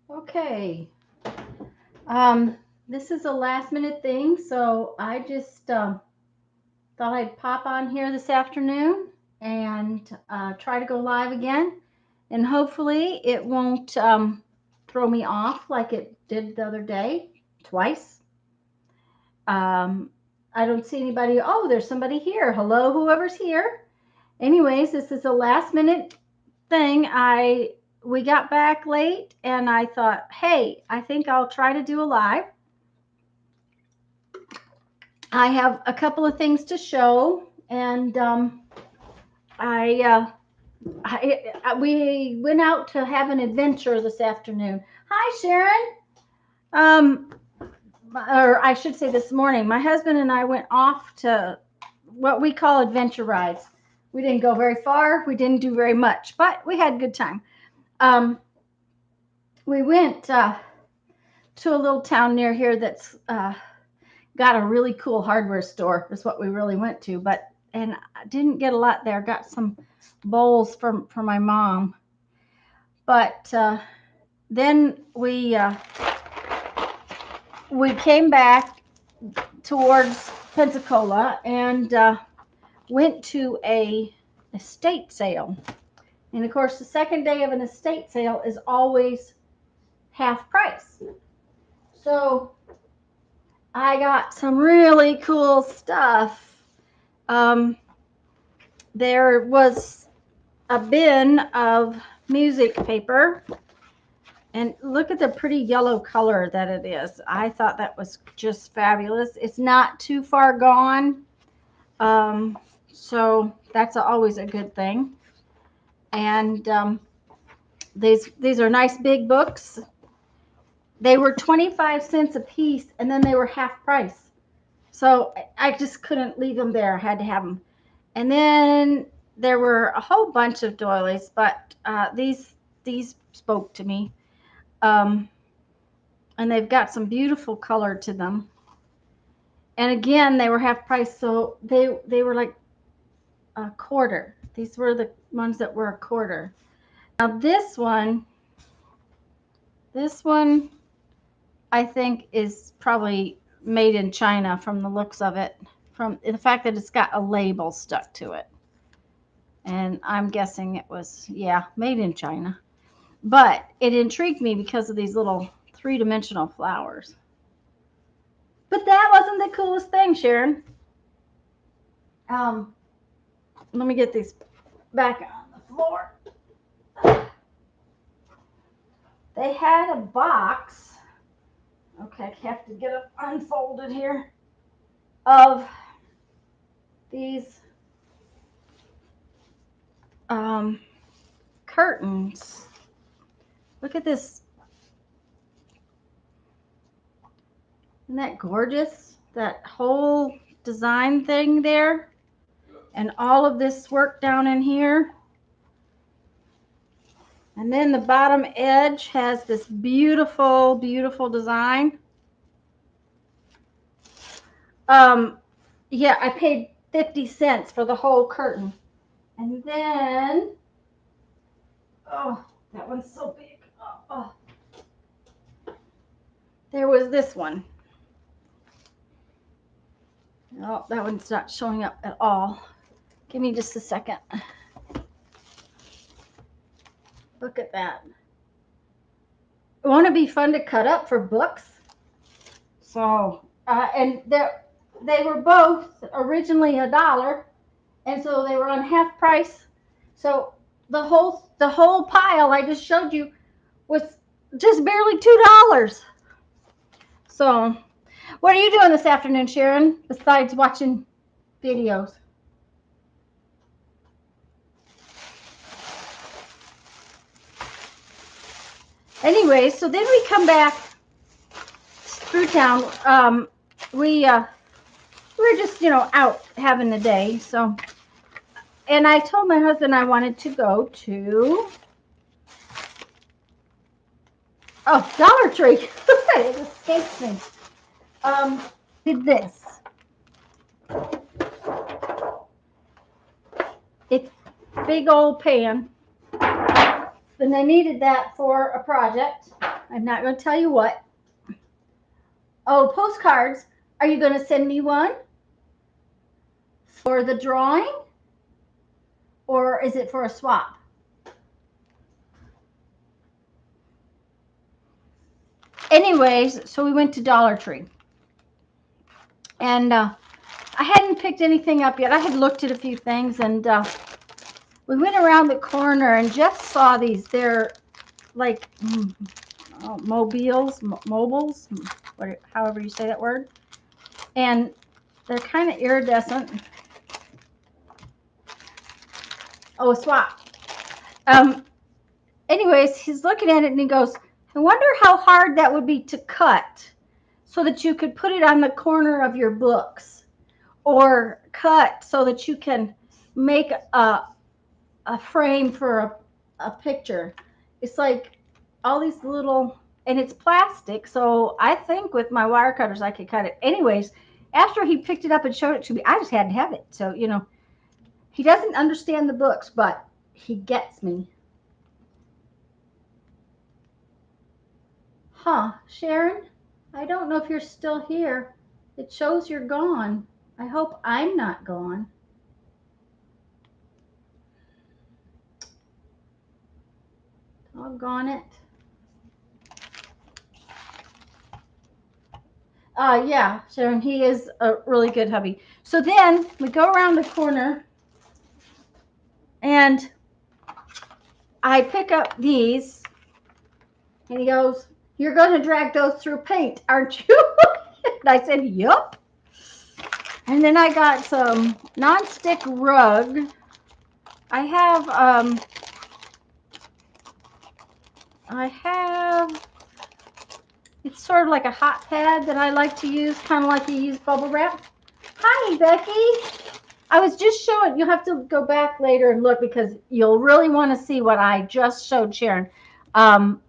Okay. This is a last minute thing, so I just thought I'd pop on here this afternoon and try to go live again. And hopefully it won't throw me off like it did the other day twice. Um, I don't see anybody. Oh, there's somebody here. Hello, whoever's here. Anyways, this is a last minute thing. We got back late and I thought, hey, I think I'll try to do a live. I have a couple of things to show, and we went out to have an adventure this afternoon. Hi, Sharon. Um, or I should say this morning. My husband and I went off to what we call adventure rides. We didn't go very far. We didn't do very much, but we had a good time. We went to a little town near here that's got a really cool hardware store. Is what we really went to, and I didn't get a lot there. Got some bowls for my mom, but then we came back towards Pensacola and went to a estate sale. And of course, the second day of an estate sale is always half price. So I got some really cool stuff. There was a bin of music paper, and look at the pretty yellow color that it is. I thought that was just fabulous. It's not too far gone, so that's always a good thing. And these are nice big books. They were 25 cents a piece, and then they were half price. So I just couldn't leave them there. I had to have them. And then there were a whole bunch of doilies, but these spoke to me. And they've got some beautiful color to them. And again, they were half price, so they were like a quarter. These were the ones that were a quarter. Now this one I think is probably made in China from the looks of it, from the fact that it's got a label stuck to it. And I'm guessing it was, yeah, made in China. But it intrigued me because of these little three-dimensional flowers. But that wasn't the coolest thing, Sharon. Let me get these back on the floor. They had a box. Okay, I have to get it unfolded here. Of these curtains. Look at this. Isn't that gorgeous? That whole design thing there. And all of this work down in here. And then the bottom edge has this beautiful, beautiful design. Yeah, I paid 50 cents for the whole curtain. And then, oh, that one's so big. Oh. There was this one. Oh, that one's not showing up at all. Give me just a second. Look at that. Won't it be fun to cut up for books? So, and they were both originally $1, and so they were on half price. So the whole pile I just showed you was just barely $2. So, what are you doing this afternoon, Sharon, besides watching videos? Anyway, so then we come back through town. We were just, out having the day. So, and I told my husband I wanted to go to, Dollar Tree. It escapes me. Did this. It's big old pan. And I needed that for a project. I'm not going to tell you what. Oh, postcards. Are you going to send me one for the drawing? Or is it for a swap? Anyways, so we went to Dollar Tree. And I hadn't picked anything up yet. I had looked at a few things, and we went around the corner and Jeff saw these. They're like mobiles, however you say that word. And they're kind of iridescent. Oh, a swap. Anyways, he's looking at it and he goes, I wonder how hard that would be to cut so that you could put it on the corner of your books, or cut so that you can make a frame for a picture. It's like all these little, and it's plastic, so I think with my wire cutters I could cut it. Anyways, after he picked it up and showed it to me, I just had to have it. So, you know, he doesn't understand the books, but he gets me. Huh, Sharon? I don't know if you're still here. It shows you're gone. I hope I'm not gone. Doggone it. Yeah, Sharon, he is a really good hubby. So then we go around the corner and I pick up these and he goes, you're going to drag those through paint, aren't you? And I said, yup. And then I got some nonstick rug. I have, it's sort of like a hot pad that I like to use, kind of like you use bubble wrap. Hi, Becky. I was just showing, you'll have to go back later and look because you'll really want to see what I just showed Sharon.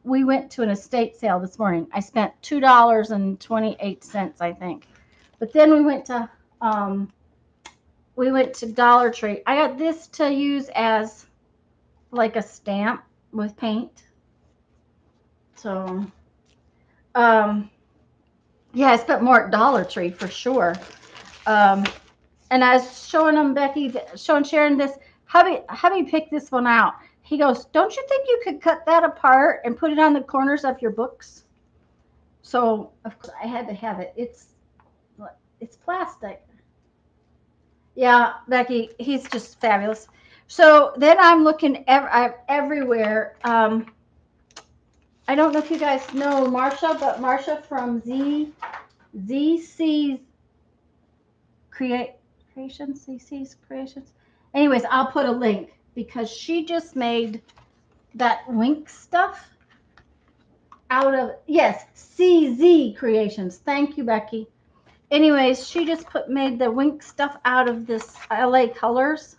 We went to an estate sale this morning. I spent $2.28, I think. But then we went to Dollar Tree. I got this to use as like a stamp with paint. So, yeah, I spent more at Dollar Tree for sure. And I was showing showing Sharon this. Hubby picked this one out. He goes, don't you think you could cut that apart and put it on the corners of your books? So, of course, I had to have it. It's plastic. Yeah, Becky, he's just fabulous. So then I'm looking everywhere. I don't know if you guys know Marsha, but Marsha from ZeeCee Creations, ZeeCee Creations. Anyways, I'll put a link because she just made that wink stuff out of, yes, ZeeCee Creations. Thank you, Becky. Anyways, she just made the wink stuff out of this LA colors,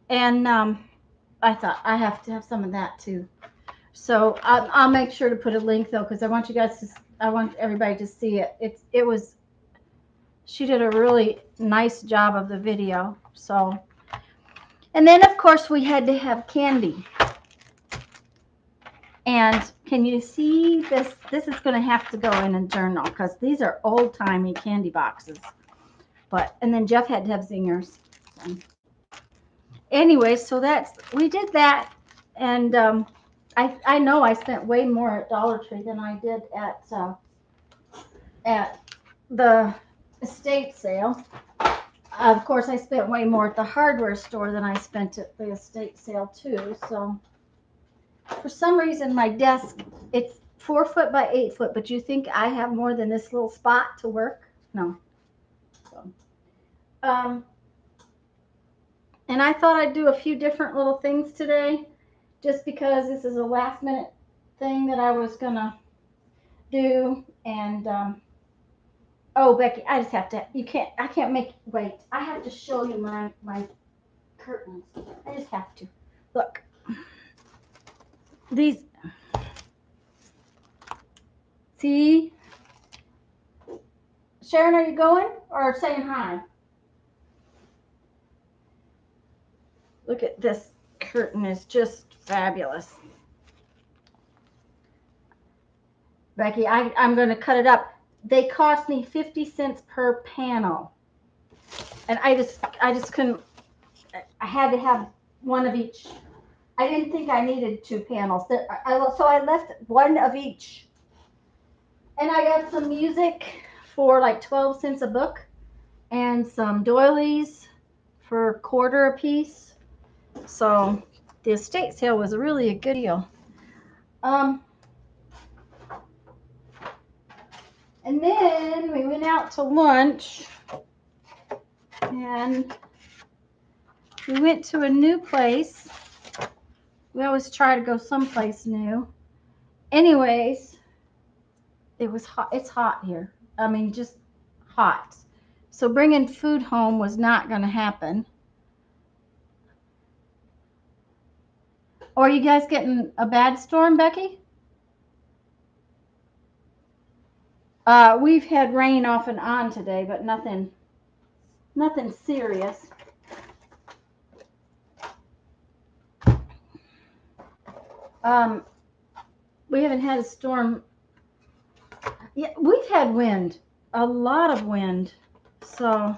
and I thought I have to have some of that too. So I'll make sure to put a link though, because I want you guys to, I want everybody to see it. She did a really nice job of the video. So, and then of course we had to have candy. And can you see this? This is going to have to go in a journal because these are old-timey candy boxes. And then Jeff had to have zingers. Anyway, so we did that, and I know I spent way more at Dollar Tree than I did at the estate sale. Of course, I spent way more at the hardware store than I spent at the estate sale too. So for some reason, my desk, it's 4 foot by 8 foot, but you think I have more than this little spot to work? No. So, and I thought I'd do a few different little things today, just because this is a last minute thing that I was gonna do. And oh, Becky, I just have to, I can't make, wait, I have to show you my curtains. I just have to. Look, these, see? Sharon, are you going or saying hi? Look at this curtain, is just fabulous. Becky, I'm going to cut it up. They cost me 50 cents per panel. And I just couldn't, I had to have one of each. I didn't think I needed 2 panels. So I left one of each. And I got some music for like 12 cents a book and some doilies for a quarter a piece. So the estate sale was really a good deal. Um, and then we went out to lunch and we went to a new place. We always try to go someplace new. Anyways, it was hot. It's hot here. I mean, just hot. So bringing food home was not going to happen. Or are you guys getting a bad storm, Becky? We've had rain off and on today, but nothing serious. We haven't had a storm. Yeah, we've had wind, a lot of wind. So,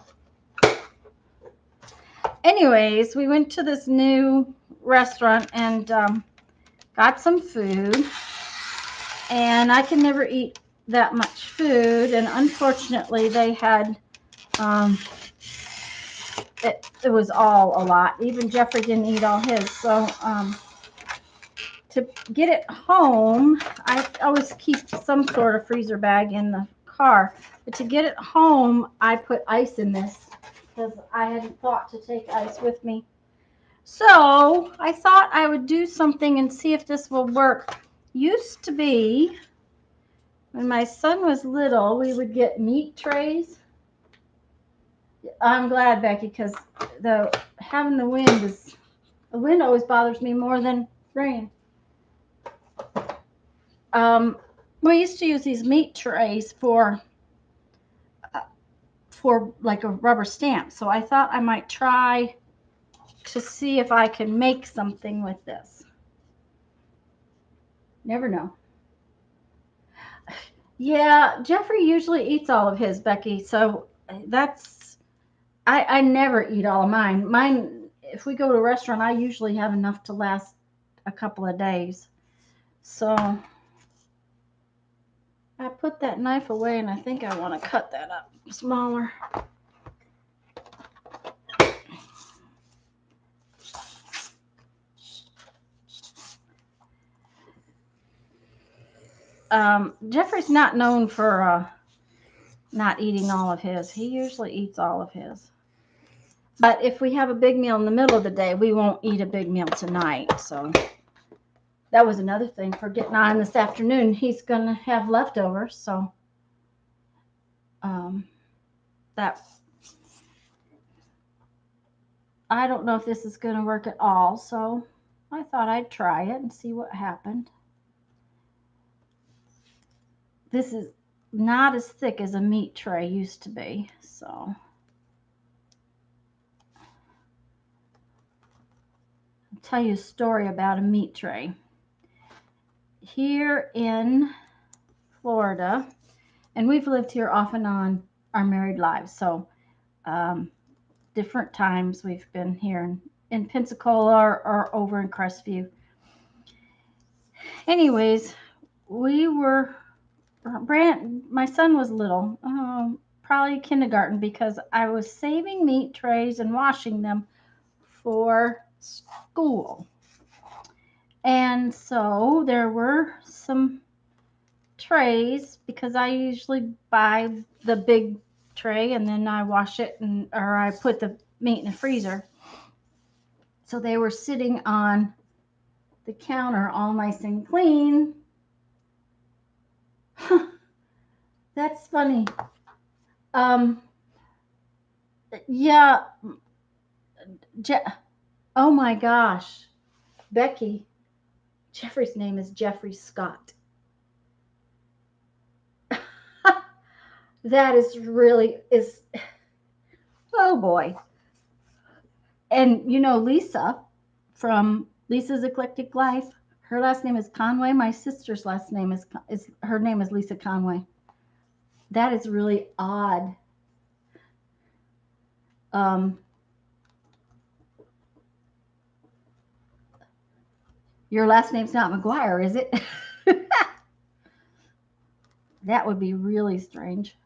anyways, we went to this new restaurant and got some food. And I can never eat that much food. And unfortunately, they had it was all a lot. Even Jeffrey didn't eat all his. So to get it home, I always keep some sort of freezer bag in the car. But to get it home, I put ice in this because I hadn't thought to take ice with me. So I thought I would do something and see if this will work. Used to be, when my son was little, we would get meat trays. I'm glad, Becky, because having the wind always bothers me more than rain. We used to use these meat trays for like a rubber stamp. So I thought I might try to see if I can make something with this. Never know. Yeah, Jeffrey usually eats all of his, Becky. So I never eat all of mine. Mine, if we go to a restaurant, I usually have enough to last a couple of days. So I put that knife away and I think I want to cut that up smaller. Jeffrey's not known for not eating all of his. He usually eats all of his. But if we have a big meal in the middle of the day, we won't eat a big meal tonight. So that was another thing for getting on this afternoon. He's going to have leftovers. So I don't know if this is going to work at all. So I thought I'd try it and see what happened. This is not as thick as a meat tray used to be. So I'll tell you a story about a meat tray. Here in Florida, and we've lived here off and on our married lives. So different times we've been here in Pensacola or over in Crestview. Anyways, my son was little, probably kindergarten, because I was saving meat trays and washing them for school. And so there were some trays, because I usually buy the big tray and then I wash it or I put the meat in the freezer. So they were sitting on the counter all nice and clean. That's funny. Yeah. Oh my gosh. Becky. Jeffrey's name is Jeffrey Scott. That is oh boy. And you know Lisa from Lisa's Eclectic Life? Her last name is Conway. My sister's last name is her name is Lisa Conway. That is really odd. Um, your last name's not McGuire, is it? That would be really strange.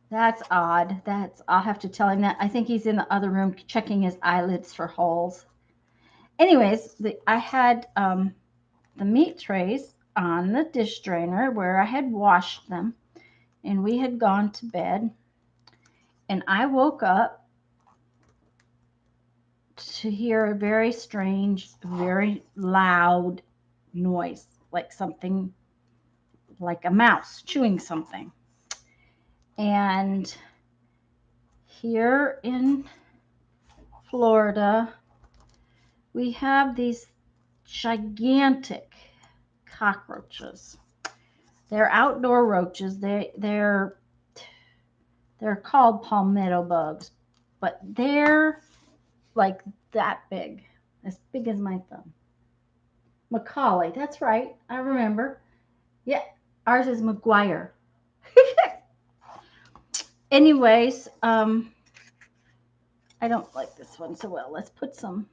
That's odd. I'll have to tell him that. I think he's in the other room checking his eyelids for holes. Anyways, I had the meat trays on the dish drainer where I had washed them, and we had gone to bed, and I woke up to hear a very strange, very loud noise, like something, like a mouse chewing something. And here in Florida, we have these gigantic cockroaches. They're outdoor roaches. They're called palmetto bugs, but they're like that big as my thumb. Macaulay, that's right. I remember. Yeah, ours is McGuire. Anyways, I don't like this one so well. Let's put some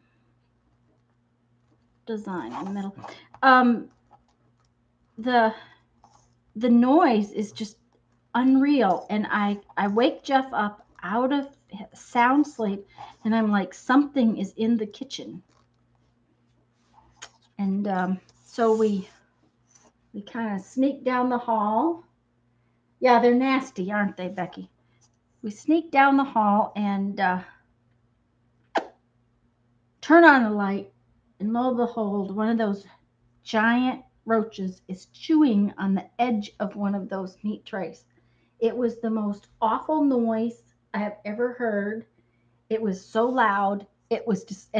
design in the middle. The noise is just unreal, and I wake Jeff up out of sound sleep, and I'm like, something is in the kitchen. And so we kind of sneak down the hall. Yeah, they're nasty, aren't they, Becky? We sneak down the hall and turn on the light, and lo and behold, one of those giant roaches is chewing on the edge of one of those meat trays. It was the most awful noise I have ever heard. It was so loud. It was just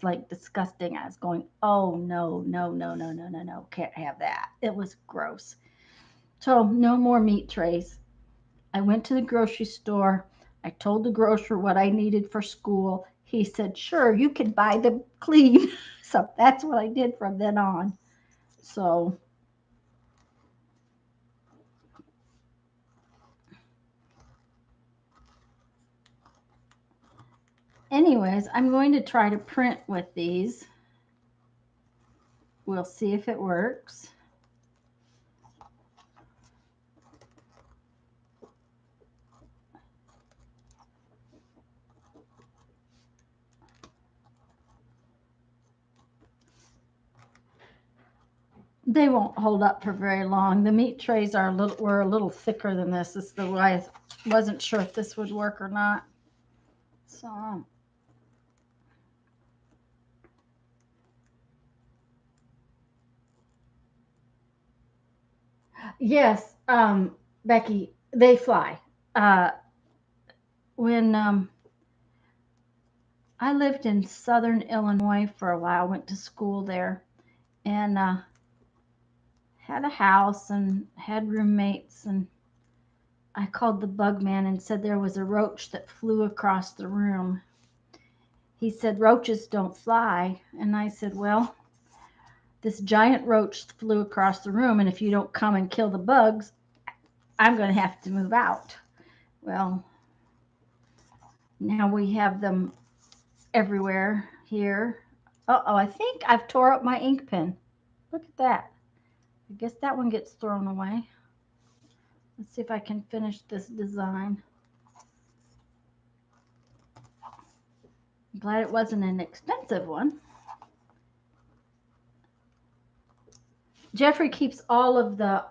like disgusting. I was going, oh no, no, no, no, no, no, no, can't have that. It was gross. So no more meat trays. I went to the grocery store. I told the grocer what I needed for school. He said, sure, you can buy them clean. So that's what I did from then on. So anyways, I'm going to try to print with these. We'll see if it works. They won't hold up for very long. The meat trays were a little thicker than this. This is the way I wasn't sure if this would work or not. So yes, Becky, they fly. When I lived in Southern Illinois for a while, went to school there, and had a house and had roommates, and I called the bug man and said there was a roach that flew across the room. He said roaches don't fly, and I said, well, this giant roach flew across the room, and if you don't come and kill the bugs, I'm going to have to move out. Well, now we have them everywhere here. Uh-oh, I think I've tore up my ink pen. Look at that. I guess that one gets thrown away. Let's see if I can finish this design. I'm glad it wasn't an expensive one. Jeffrey keeps all of the,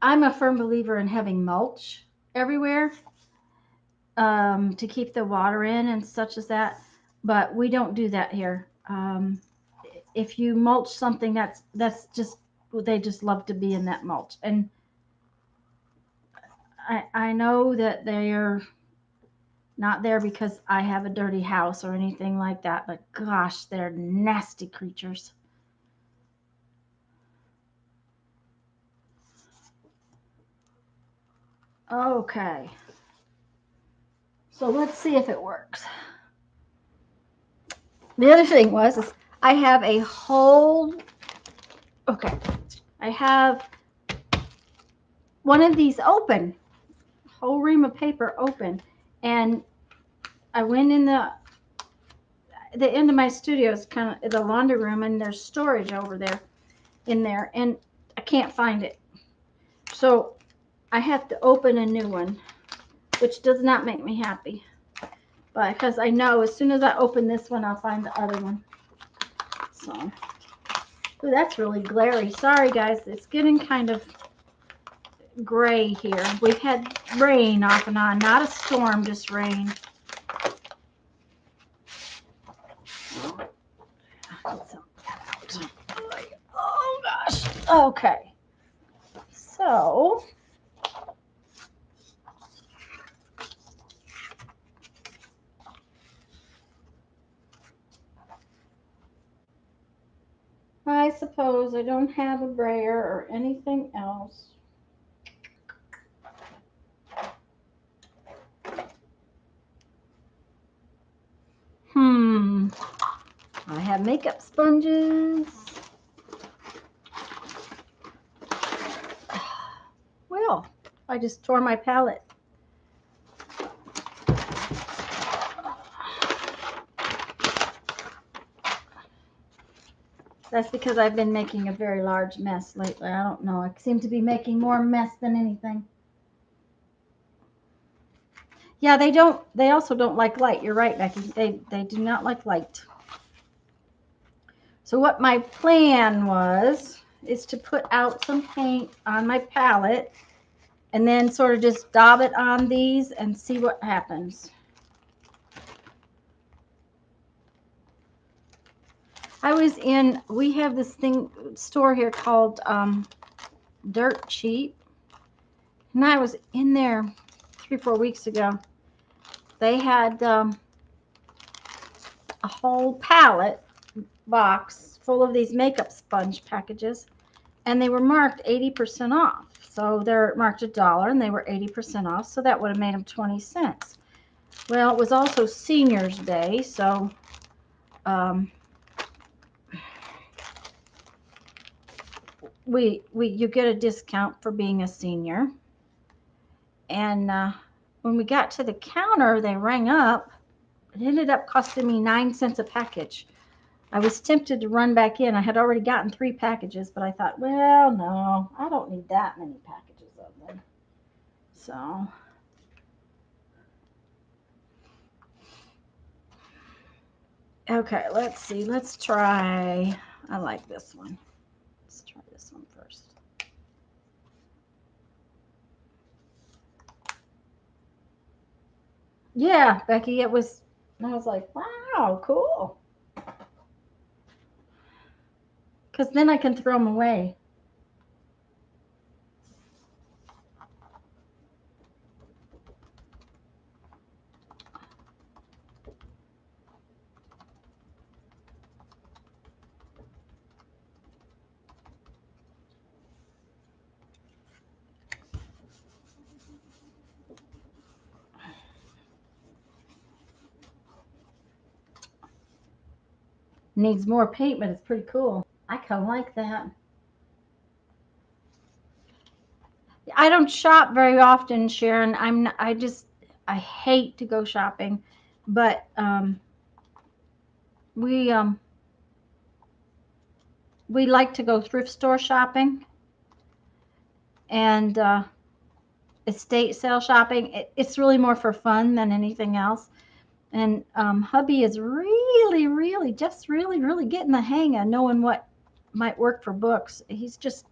I'm a firm believer in having mulch everywhere to keep the water in and such as that, but we don't do that here. If you mulch something, that's just, they just love to be in that mulch. And I know that they're not there because I have a dirty house or anything like that, but gosh, they're nasty creatures. Okay. So let's see if it works. The other thing was is I have a whole, okay, I have one of these open, whole ream of paper open, and I went in the end of my studio is kind of the laundry room, and there's storage over there in there, and I can't find it. So I have to open a new one, which does not make me happy. But because I know as soon as I open this one, I'll find the other one. So, ooh, that's really glary. Sorry, guys. It's getting kind of gray here. We've had rain off and on. Not a storm, just rain. Oh, gosh. Okay. So, I suppose I don't have a brayer or anything else. I have makeup sponges. Well, I just tore my palette. That's because I've been making a very large mess lately. I don't know. I seem to be making more mess than anything. Yeah, they also don't like light. You're right, Becky. They do not like light. So what my plan is to put out some paint on my palette and then sort of just daub it on these and see what happens. We have this store here called Dirt Cheap. And I was in there 3-4 weeks ago. They had a whole palette box full of these makeup sponge packages, and they were marked 80% off. So they're marked $1 and they were 80% off, so that would have made them 20 cents. Well, it was also Senior's Day, so you get a discount for being a senior. And when we got to the counter, they rang up. It ended up costing me 9 cents a package. I was tempted to run back in. I had already gotten 3 packages, but I thought, well, no, I don't need that many packages of them. So, okay, let's see. Let's try. I like this one. Let's try this one first. Yeah, Becky, I was like, wow, cool. Because then I can throw them away. Needs more paint, but it's pretty cool. I kind of like that. I don't shop very often, Sharon. I hate to go shopping, but we like to go thrift store shopping and estate sale shopping. It's really more for fun than anything else. And hubby is really getting the hang of knowing what might work for books. He's just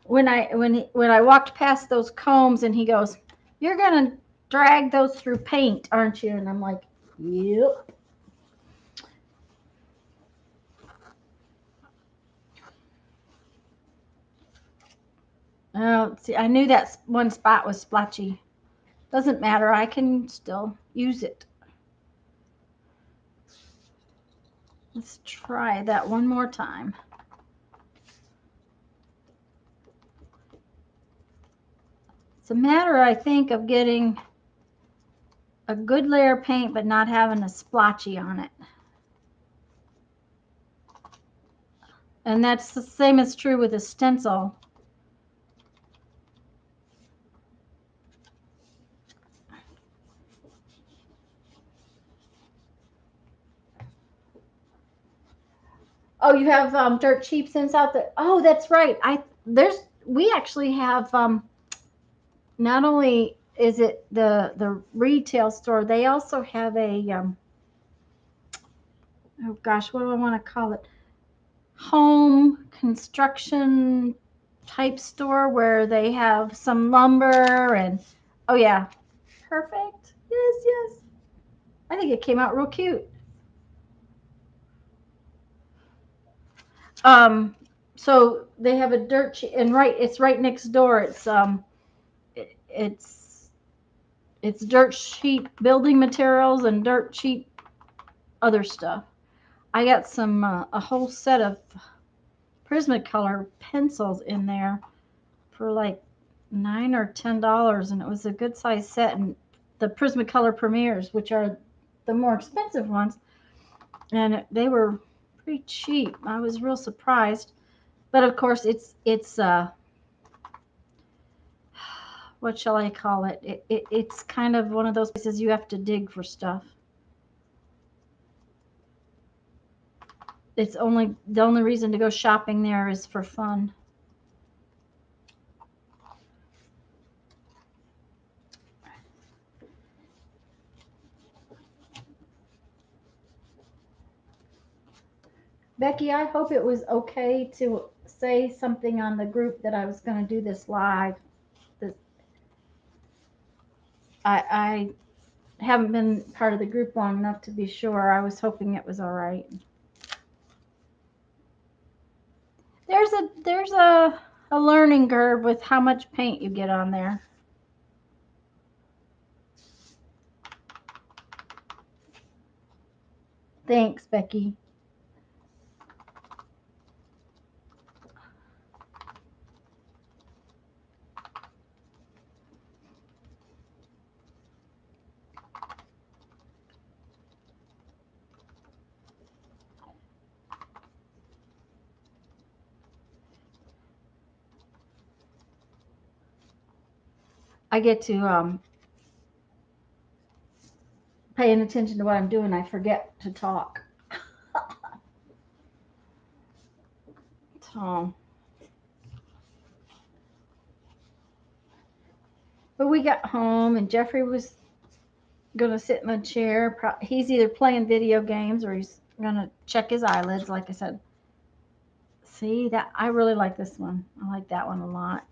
when I walked past those combs and he goes, "You're gonna drag those through paint, aren't you?" And I'm like, "Yep." Oh, see, I knew that one spot was splotchy. Doesn't matter. I can still use it. Let's try that one more time. It's a matter, I think, of getting a good layer of paint, but not having a splotchy on it. And that's the same is true with a stencil. Oh, you have dirt cheap scents out there. Oh, that's right. We actually have not only is it the retail store, they also have a oh gosh, what do I want to call it? Home construction type store where they have some lumber and oh yeah, perfect. Yes, yes. I think it came out real cute. Um, so they have a dirt and it's right next door. It's it's dirt cheap building materials and dirt cheap other stuff. I got some a whole set of Prismacolor pencils in there for like $9 or $10, and it was a good size set. And the Prismacolor Premieres, which are the more expensive ones, and they were pretty cheap. I was real surprised, but of course it's what shall I call it? It's kind of one of those places you have to dig for stuff. It's only the only reason to go shopping there is for fun. Becky, I hope it was okay to say something on the group that I was going to do this live. This, I haven't been part of the group long enough to be sure. I was hoping it was all right. There's a learning curve with how much paint you get on there. Thanks, Becky. I get to paying attention to what I'm doing. I forget to talk. So, but we got home and Jeffrey was gonna sit in a chair. He's either playing video games or he's gonna check his eyelids, like I said. See that I really like this one. I like that one a lot.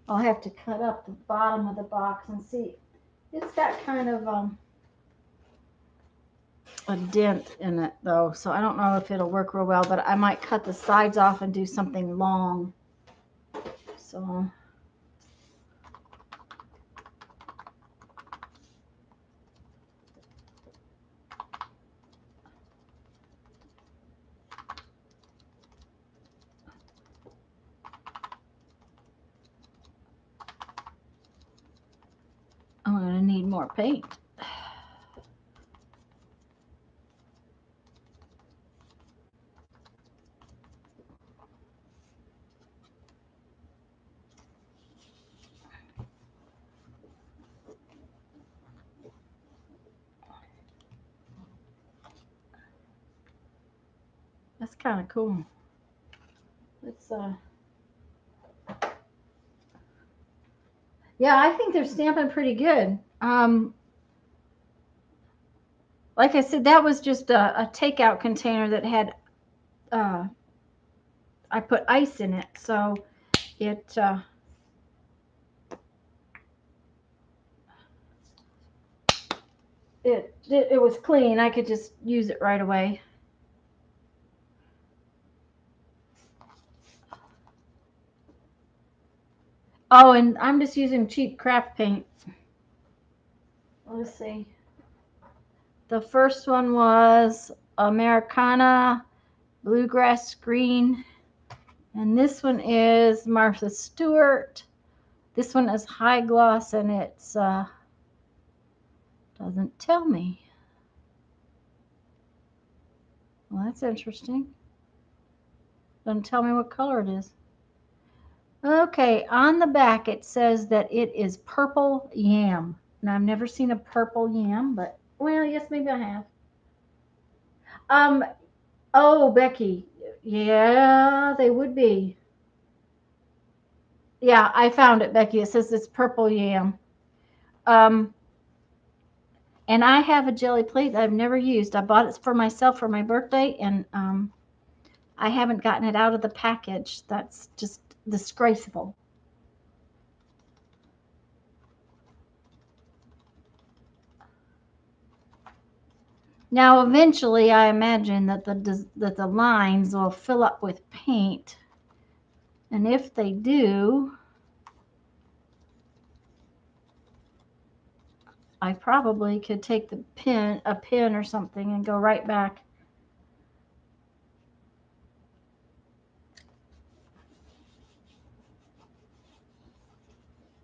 I'll have to cut up the bottom of the box and see. It's got kind of a dent in it though, so I don't know if it'll work real well, but I might cut the sides off and do something long. So I'm gonna need more paint. That's kind of cool. Let's yeah, I think they're stamping pretty good. Like I said, that was just a takeout container that had I put ice in it, so it it was clean. I could just use it right away. Oh, and I'm just using cheap craft paint. Let's see. The first one was Americana Bluegrass Green. And this one is Martha Stewart. This one is high gloss, and it's doesn't tell me. Well, that's interesting. Doesn't tell me what color it is. Okay, on the back it says that it is purple yam. Now I've never seen a purple yam, but well, yes, maybe I have. Um, oh, Becky, yeah, they would be. Yeah, I found it, Becky. It says it's purple yam. Um, and I have a jelly plate that I've never used. I bought it for myself for my birthday, and I haven't gotten it out of the package. That's just disgraceful. Now, eventually, I imagine that the lines will fill up with paint, and if they do, I probably could take a pin or something, and go right back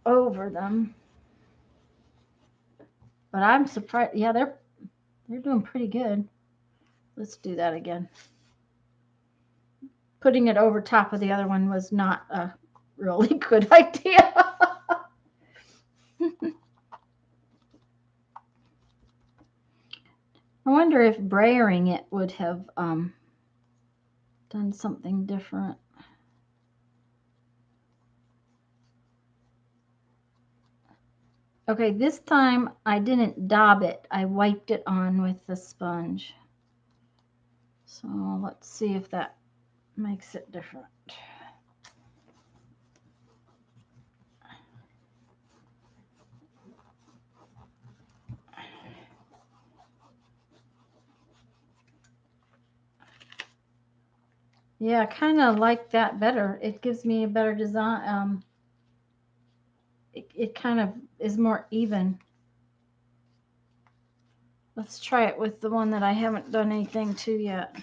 over them. But I'm surprised. Yeah, they're doing pretty good. Let's do that again. Putting it over top of the other one was not a really good idea. I wonder if brayering it would have done something different. Okay, this time I didn't daub it. I wiped it on with the sponge. So let's see if that makes it different. Yeah, I kind of like that better. It gives me a better design. It kind of is more even. Let's try it with the one that I haven't done anything to yet.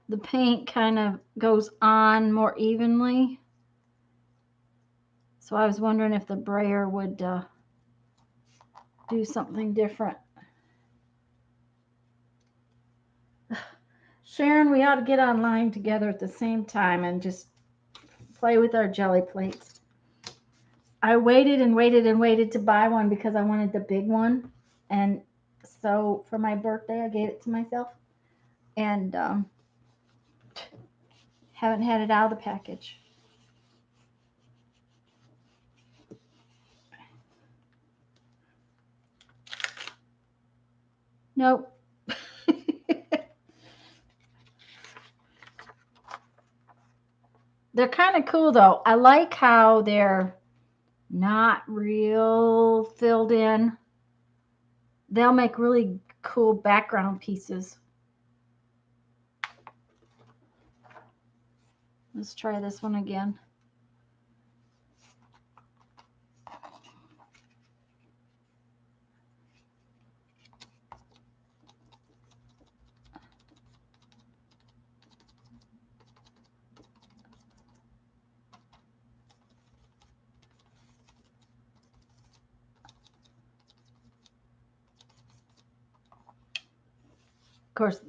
The paint kind of goes on more evenly. So I was wondering if the brayer would do something different. Sharon, we ought to get online together at the same time and just play with our jelly plates. I waited and waited and waited to buy one because I wanted the big one. And so for my birthday, I gave it to myself. And haven't had it out of the package. Nope. They're kind of cool though. I like how they're not real filled in. They'll make really cool background pieces. Let's try this one again. Of course,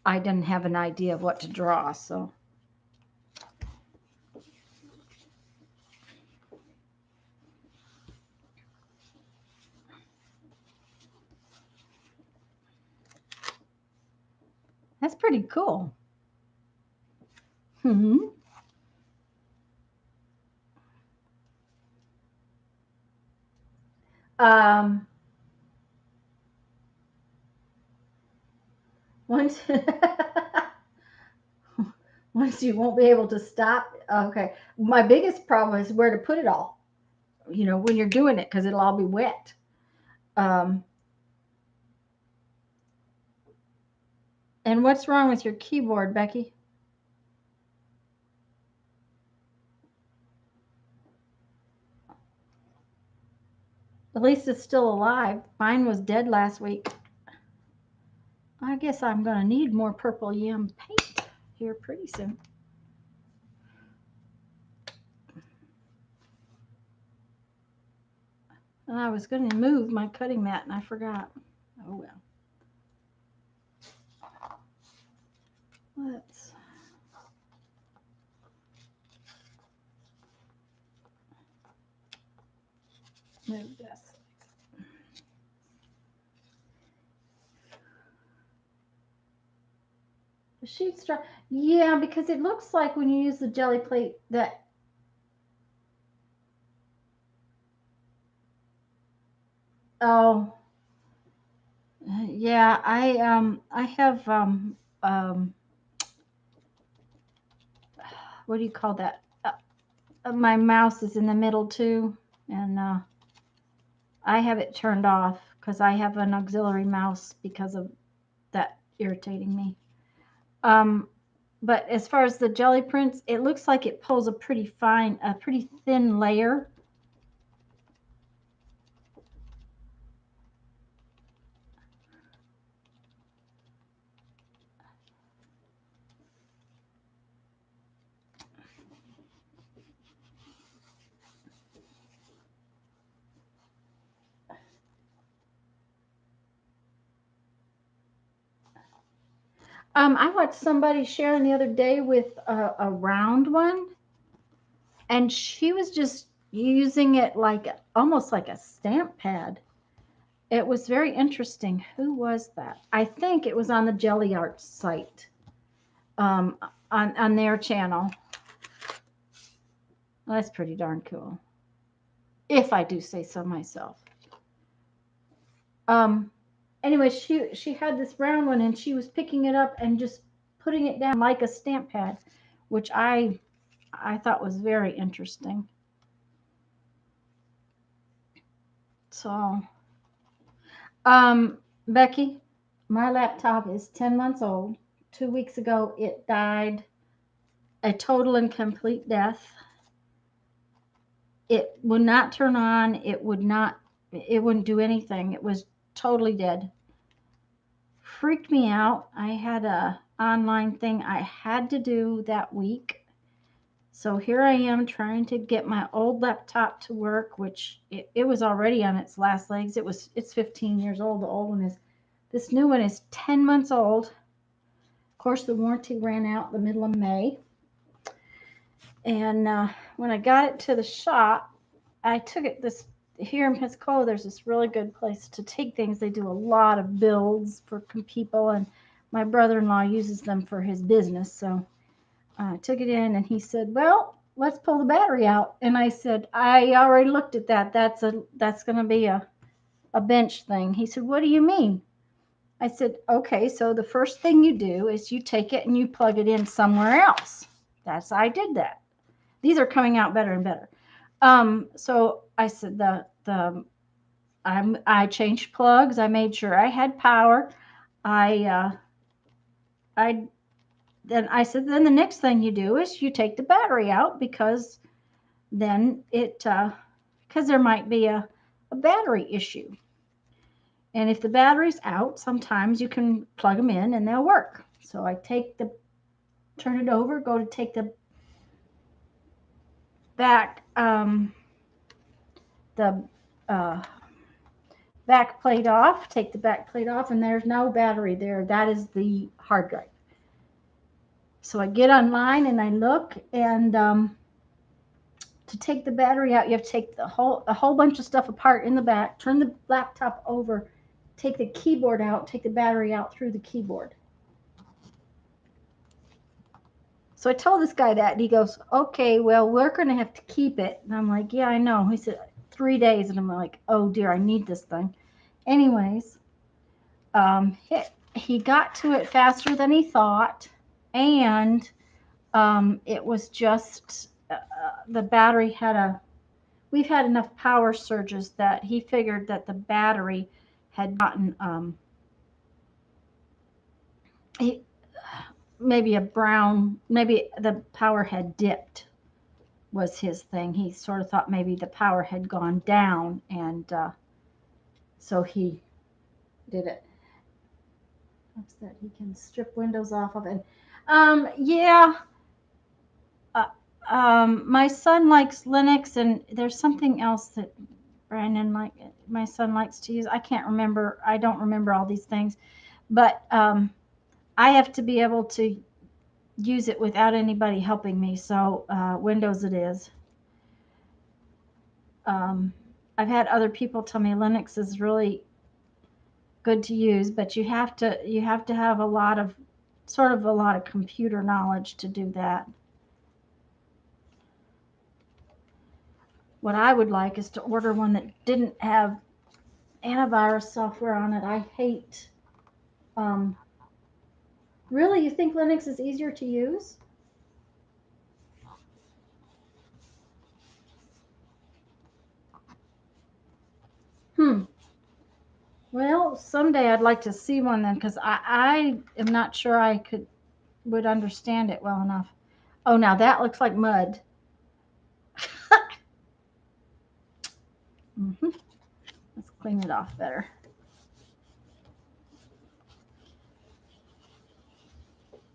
I didn't have an idea of what to draw, so. That's pretty cool. Hmm. Um, once, once you won't be able to stop. Okay. My biggest problem is where to put it all, when you're doing it, because it'll all be wet. Um, and what's wrong with your keyboard, Becky? least it's still alive. Mine was dead last week. I guess I'm going to need more purple yam paint here pretty soon. And I was going to move my cutting mat and I forgot. Oh well. Let's move this. The sheet's dry. Yeah, because it looks like when you use the jelly plate that yeah, I have what do you call that? My mouse is in the middle too, and I have it turned off because I have an auxiliary mouse because of that irritating me. But as far as the jelly prints, it looks like it pulls a pretty thin layer. I watched somebody sharing the other day with a round one, and she was just using it like almost like a stamp pad. It was very interesting. Who was that? I think it was on the Jelly Arts site, on their channel. Well, that's pretty darn cool, if I do say so myself. Anyway, she had this brown one and she was picking it up and just putting it down like a stamp pad, which I thought was very interesting. So, Becky, my laptop is 10 months old. 2 weeks ago, it died a total and complete death. It would not turn on. It wouldn't do anything. It was totally dead. Freaked me out. I had a online thing I had to do that week. So here I am trying to get my old laptop to work, which it was already on its last legs. It's 15 years old. The old one is. This new one is 10 months old. Of course, the warranty ran out the middle of May. And when I got it to the shop, I took it here in Pensacola, there's this really good place to take things. They do a lot of builds for people, and my brother-in-law uses them for his business. So I took it in, and he said, well, let's pull the battery out. And I said, I already looked at that. That's going to be a bench thing. He said, what do you mean? I said, okay, so the first thing you do is you take it and you plug it in somewhere else. I did that. These are coming out better and better. So I said I changed plugs. I made sure I had power. Then I said, then the next thing you do is you take the battery out, because then because there might be a battery issue. And if the battery's out, sometimes you can plug them in and they'll work. So I turn it over, go to take the back back plate off, take the back plate off, and there's no battery there. That is the hard drive. So I get online and I look, and to take the battery out, you have to take a whole bunch of stuff apart in the back, turn the laptop over, take the keyboard out, take the battery out through the keyboard. So I told this guy that, and he goes, okay, well, we're going to have to keep it. And I'm like, yeah, I know. He said, 3 days. And I'm like, oh, dear, I need this thing. Anyways, he got to it faster than he thought. And it was just the battery we've had enough power surges that he figured that the battery had gotten maybe the power had dipped, was his thing. He sort of thought maybe the power had gone down, and So he did it. What's that? He can strip Windows off of it. Yeah. Uh, my son likes Linux, and there's something else that Brandon my son likes to use. I can't remember. I don't remember all these things, but I have to be able to use it without anybody helping me. So Windows it is. I've had other people tell me Linux is really good to use, but you have to have a lot of computer knowledge to do that. What I would like is to order one that didn't have antivirus software on it. I hate. Um, really, you think Linux is easier to use? Hmm. Well, someday I'd like to see one then, because I am not sure I would understand it well enough. Oh, now that looks like mud. hmm Let's clean it off better.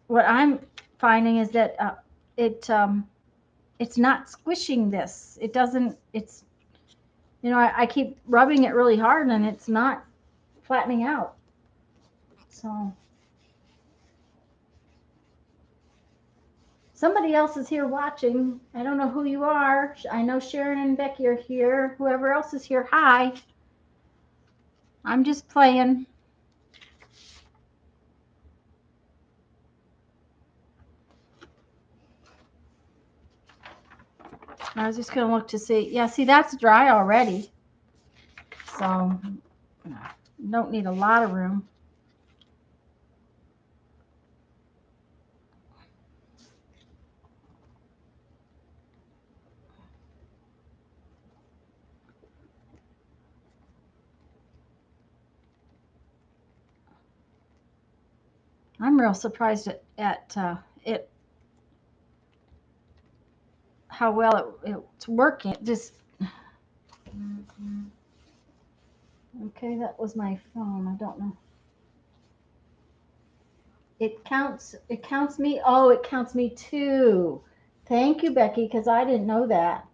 What I'm finding is that it's not squishing this. It doesn't. It's I keep rubbing it really hard and it's not flattening out. So somebody else is here watching. I don't know who you are. I know Sharon and Becky are here. Whoever else is here, hi. I'm just playing. I was just going to look to see. Yeah, see, that's dry already. So, don't need a lot of room. I'm real surprised at it, how well it's working. It just, okay, that was my phone. I don't know. It counts me. Oh, it counts me too. Thank you, Becky, because I didn't know that.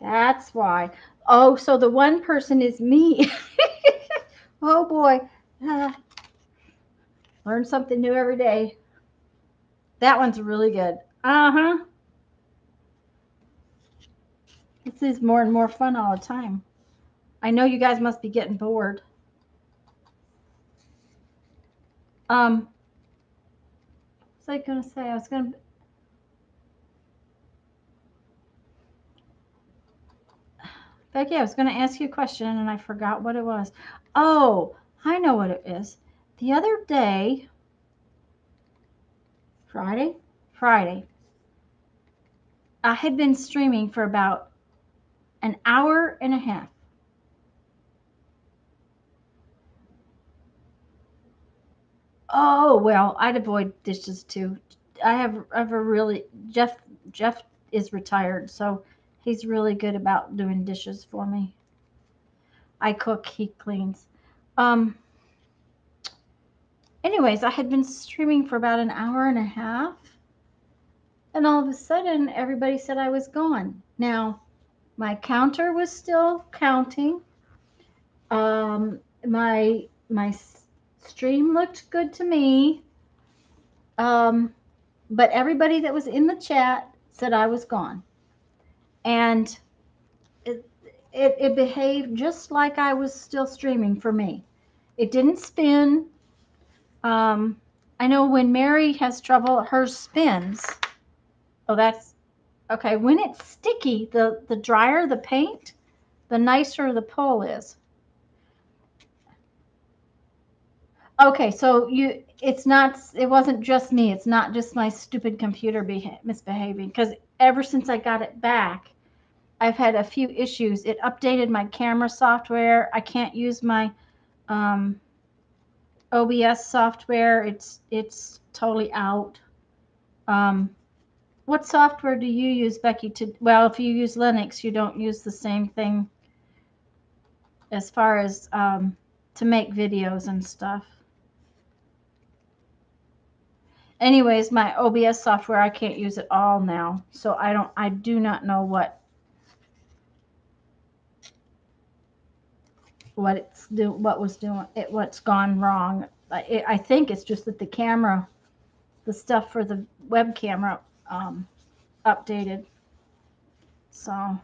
That's why. Oh, so the one person is me. Oh boy. Ah, learn something new every day. That one's really good. Uh-huh. This is more and more fun all the time. I know you guys must be getting bored. What was I gonna say? Becky, I was gonna ask you a question and I forgot what it was. Oh, I know what it is. The other day, Friday, I had been streaming for about an hour and a half. Oh, well, I'd avoid dishes too. I have a really Jeff is retired, so he's really good about doing dishes for me. I cook, he cleans. Um Anyways, I had been streaming for about an hour and a half, and all of a sudden everybody said I was gone. Now, my counter was still counting. My stream looked good to me. But everybody that was in the chat said I was gone. And it, it behaved just like I was still streaming for me. It didn't spin. Um, I know when Mary has trouble, hers spins. Oh, that's okay. When it's sticky, the drier the paint, the nicer the pole is. Okay, so it wasn't just me. It's not just my stupid computer misbehaving, because ever since I got it back, I've had a few issues. It updated my camera software. I can't use my um, OBS software. It's totally out. Um, what software do you use, Becky? Well, if you use Linux, you don't use the same thing. as far as to make videos and stuff. Anyways, my OBS software, I can't use it all now, so I do not know what what's gone wrong. I think it's just that the camera, the stuff for the web camera, updated. So,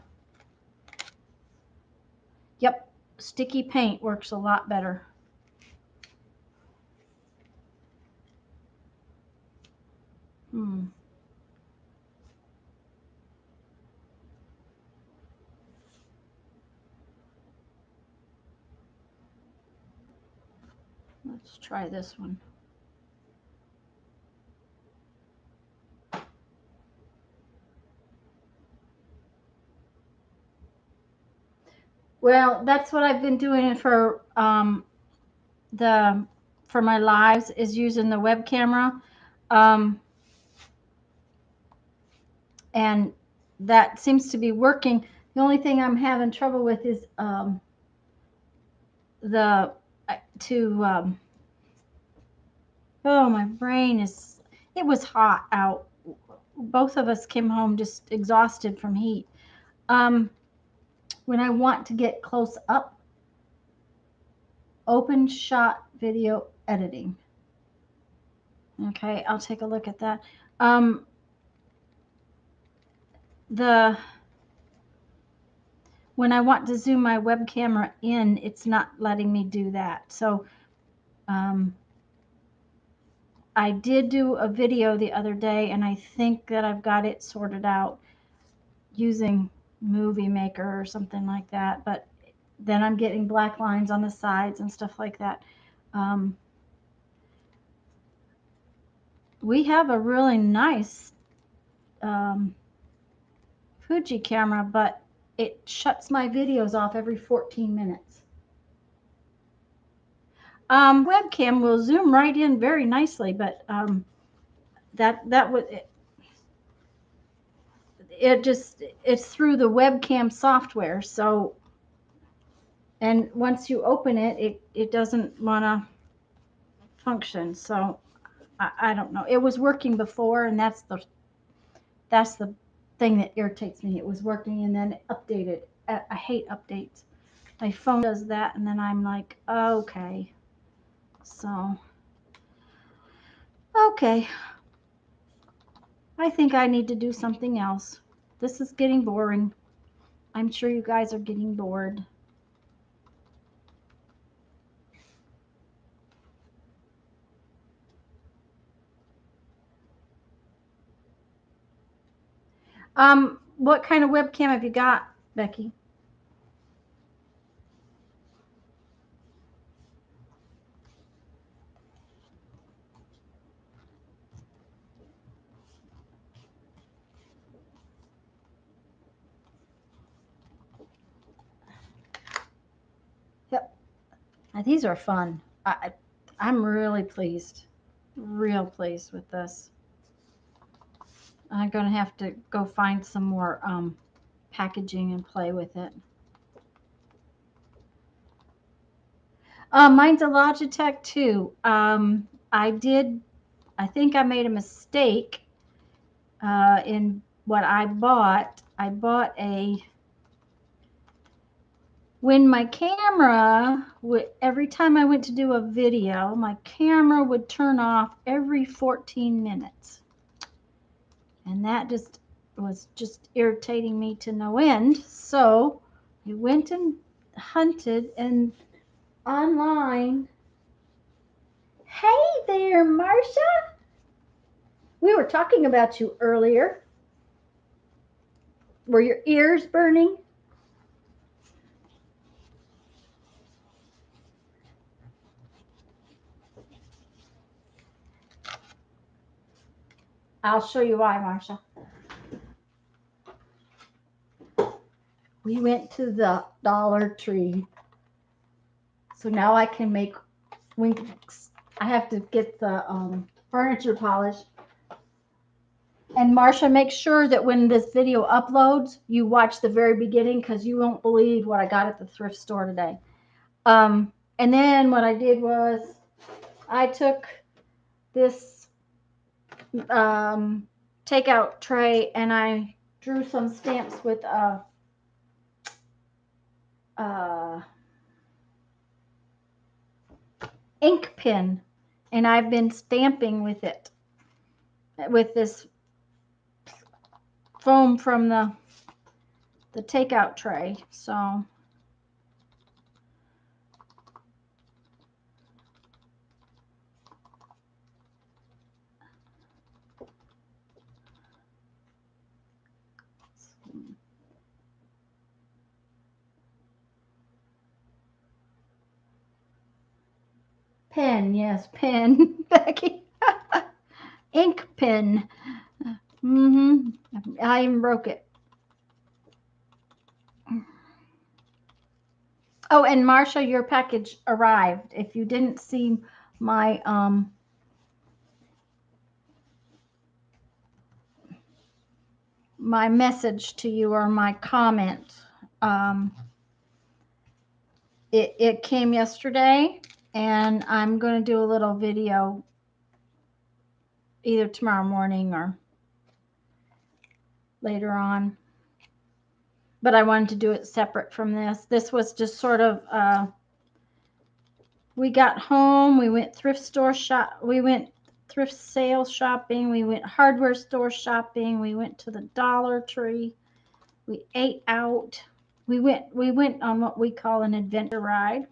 yep, sticky paint works a lot better. Let's try this one. Well, that's what I've been doing for for my lives, is using the web camera, and that seems to be working. The only thing I'm having trouble with is oh, my brain is, it was hot out. Both of us came home just exhausted from heat. When I want to get close up, open shot video editing. Okay, I'll take a look at that. When I want to zoom my web camera in, it's not letting me do that. So I did do a video the other day, and I think that I've got it sorted out using Movie Maker or something like that. But then I'm getting black lines on the sides and stuff like that. We have a really nice Fuji camera, but it shuts my videos off every 14 minutes. Webcam will zoom right in very nicely, but that would it's through the webcam software. So, and once you open it, it doesn't want to function. So I don't know. It was working before, and that's the thing that irritates me. It was working and then it updated. I hate updates. My phone does that, and then I'm like, okay. So, okay. I think I need to do something else. This is getting boring. I'm sure you guys are getting bored. What kind of webcam have you got, Becky? Yep. Now, these are fun. I'm really pleased. Real pleased with this. I'm going to have to go find some more packaging and play with it. Mine's a Logitech too. I think I made a mistake in what I bought. I bought when my camera every time I went to do a video, my camera would turn off every 14 minutes. And that was just irritating me to no end. So I went and hunted and online. Hey there, Marcia. We were talking about you earlier. Were your ears burning? I'll show you why, Marcia. We went to the Dollar Tree. So now I can make winks. I have to get the furniture polished. And Marcia, make sure that when this video uploads, you watch the very beginning, because you won't believe what I got at the thrift store today. And then what I did was I took this takeout tray and I drew some stamps with a ink pen, and I've been stamping with it with this foam from the takeout tray. So pen, yes, pen, Becky. Ink pen. I even broke it. Oh, and Marsha, your package arrived. If you didn't see my my message to you or my comment, it came yesterday, and I'm going to do a little video either tomorrow morning or later on. But I wanted to do it separate from this. This was just sort of we got home, we went thrift store shop, we went thrift sale shopping, we went hardware store shopping, we went to the Dollar Tree, we ate out, we went on what we call an adventure ride,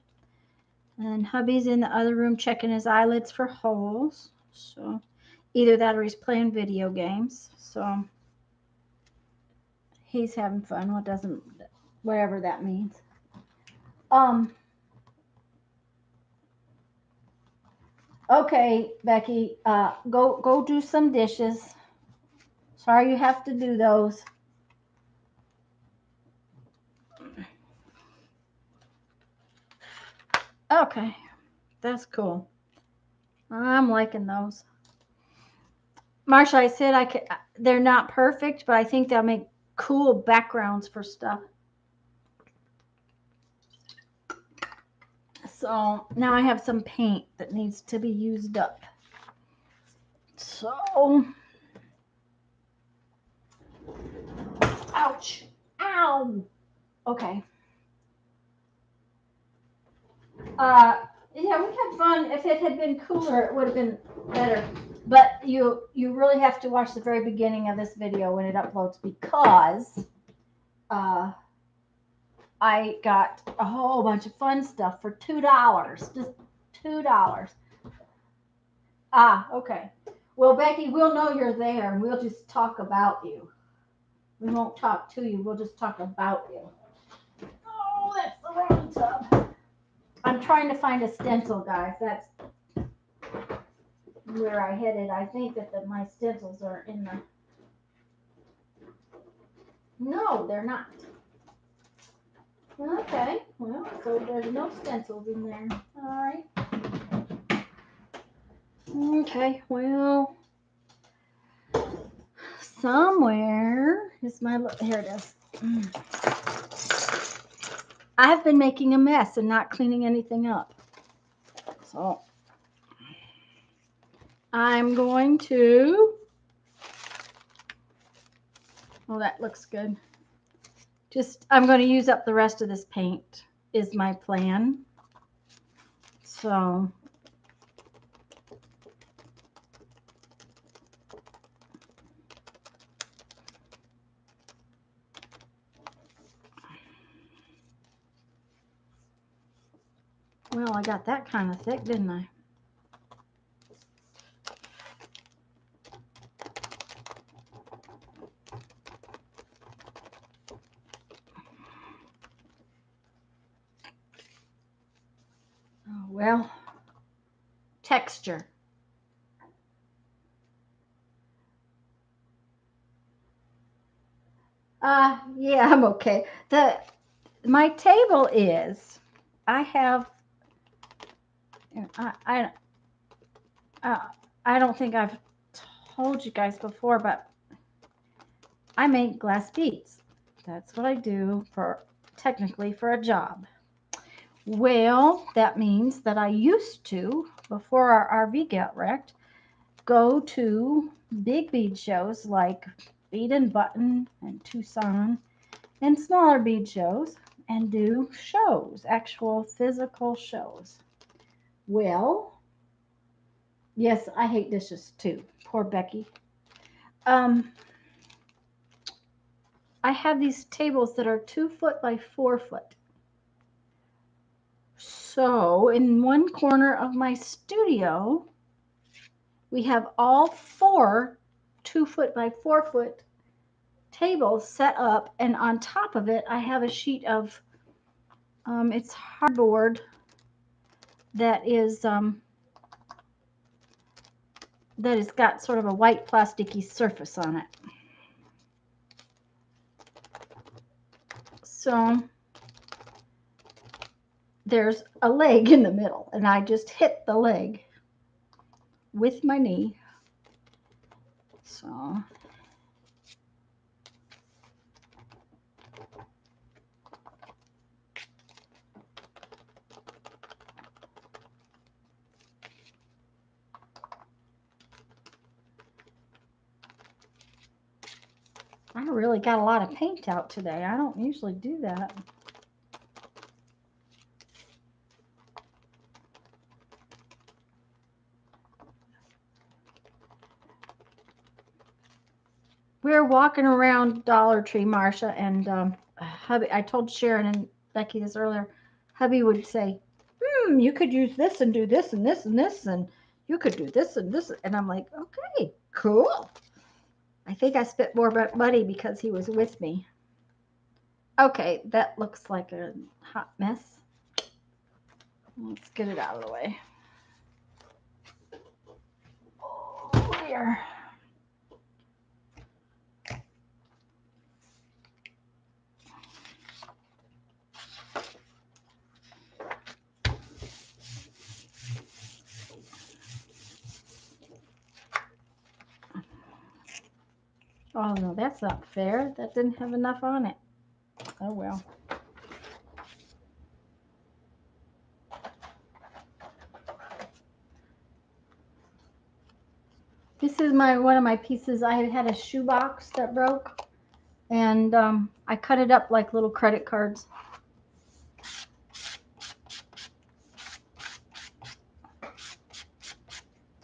and hubby's in the other room checking his eyelids for holes. So either that or he's playing video games. So he's having fun. Whatever that means. Okay, Becky, go do some dishes. Sorry you have to do those. Okay, that's cool. I'm liking those. Marsha, I said they're not perfect, but I think they'll make cool backgrounds for stuff. So now I have some paint that needs to be used up. So, ouch, ow. Okay. Yeah, we had fun. If it had been cooler, it would have been better. But you really have to watch the very beginning of this video when it uploads, because I got a whole bunch of fun stuff for $2. Just $2. Ah, okay. Well, Becky, we'll know you're there, and we'll just talk about you. We won't talk to you. We'll just talk about you. Oh, that's the wrong tub. I'm trying to find a stencil, guys. That's where I headed. I think that my stencils are in the... No, they're not. Okay, well, so there's no stencils in there. All right. Okay, well, somewhere is my... Here it is. I've been making a mess and not cleaning anything up. So I'm going to... Well, that looks good. I'm going to use up the rest of this paint is my plan. So well, I got that kind of thick, didn't I? Oh, well, texture. Yeah, I'm okay. My table is, I have, I don't think I've told you guys before, but I make glass beads. That's what I do technically for a job. Well, that means that I used to, before our RV got wrecked, go to big bead shows like Bead and Button and Tucson and smaller bead shows and do shows, actual physical shows. Well, yes, I hate dishes too. Poor Becky. I have these tables that are 2 foot by 4 foot. So in one corner of my studio, we have all 4 2 foot by 4 foot tables set up, and on top of it, I have a sheet of it's hardboard that has got sort of a white plasticky surface on it. So there's a leg in the middle, and I just hit the leg with my knee. So I really got a lot of paint out today. I don't usually do that. We were walking around Dollar Tree, Marcia, and hubby, I told Sharon and Becky this earlier, hubby would say, you could use this and do this and this and this, and you could do this and this. And I'm like, okay, cool. I think I spit more money because he was with me. Okay, that looks like a hot mess. Let's get it out of the way. Oh, dear. Oh, no, that's not fair. That didn't have enough on it. Oh, well. This is one of my pieces. I had a shoebox that broke, and I cut it up like little credit cards.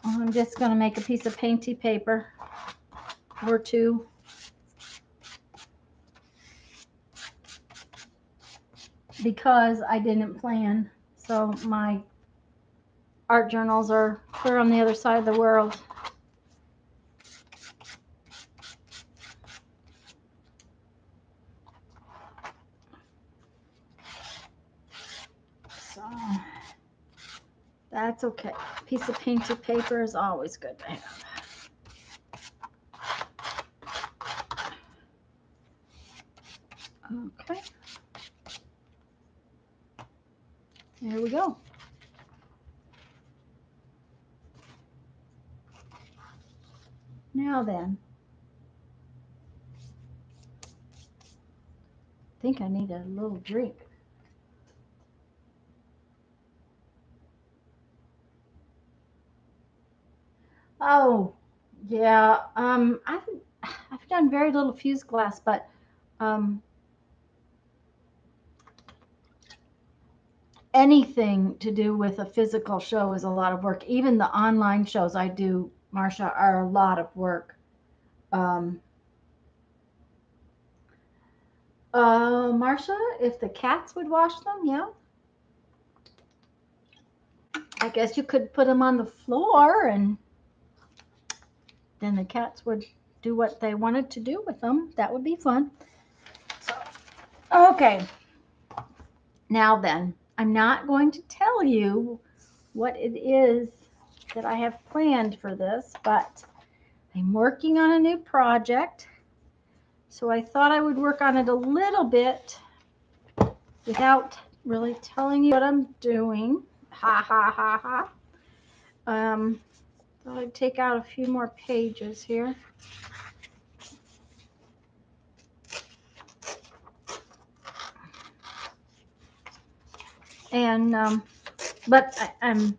I'm just going to make a piece of painty paper or 2. Because I didn't plan. So my art journals are clear on the other side of the world. So that's okay. A piece of painted paper is always good to have. Okay. There we go. Now then, I think I need a little drink. Oh, yeah. I've done very little fused glass, but anything to do with a physical show is a lot of work. Even the online shows I do, Marcia, are a lot of work. Marcia, if the cats would wash them, yeah. I guess you could put them on the floor and then the cats would do what they wanted to do with them. That would be fun. So, okay. Now then, I'm not going to tell you what it is that I have planned for this, but I'm working on a new project. So I thought I would work on it a little bit without really telling you what I'm doing. Ha ha ha ha. Thought I'd take out a few more pages here. And but I'm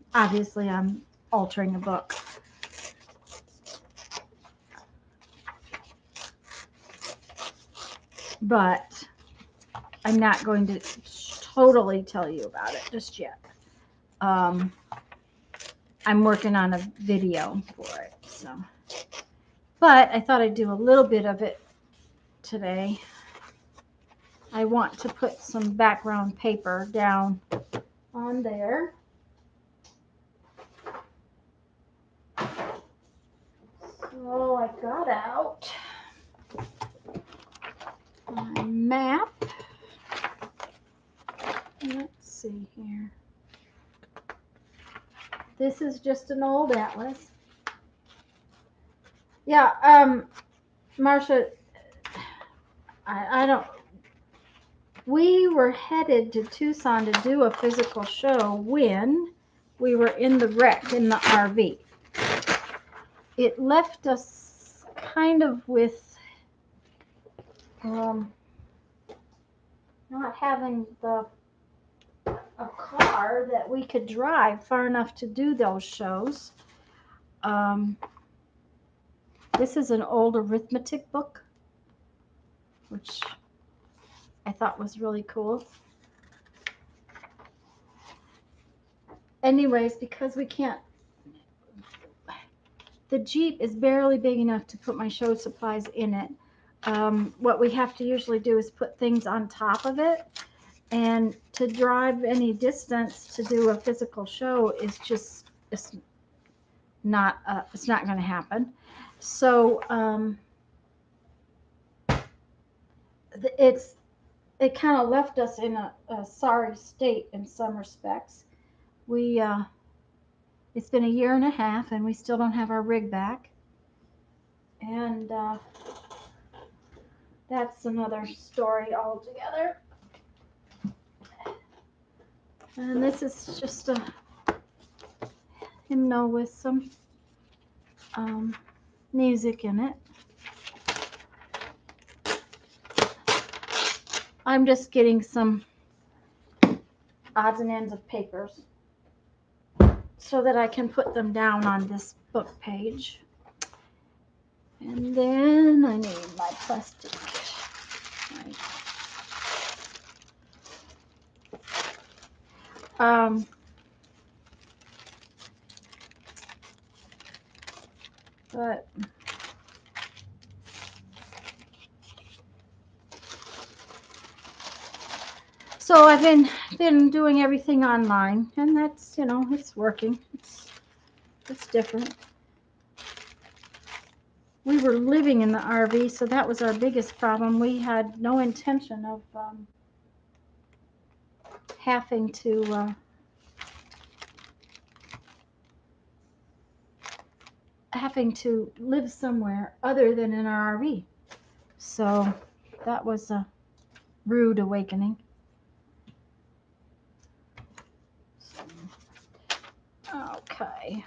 altering a book. But I'm not going to totally tell you about it just yet. I'm working on a video for it, so. But I thought I'd do a little bit of it today. I want to put some background paper down on there. So I got out my map. Let's see here. This is just an old atlas. Yeah, Marcia, I don't. We were headed to Tucson to do a physical show when we were in the wreck in the RV. It left us kind of with not having a car that we could drive far enough to do those shows. This is an old arithmetic book, which I thought was really cool. Anyways, because we can't, the Jeep is barely big enough to put my show supplies in it. What we have to usually do is put things on top of it. And to drive any distance to do a physical show is just, it's not going to happen. So it kind of left us in a sorry state in some respects. It's been a year and a half and we still don't have our rig back. And that's another story altogether. And this is just a hymnal with some music in it. I'm just getting some odds and ends of papers so that I can put them down on this book page. And then I need my plastic. But so I've been doing everything online, and that's, you know, it's working. It's different. We were living in the RV, so that was our biggest problem. We had no intention of having to live somewhere other than in our RV. So that was a rude awakening. Okay.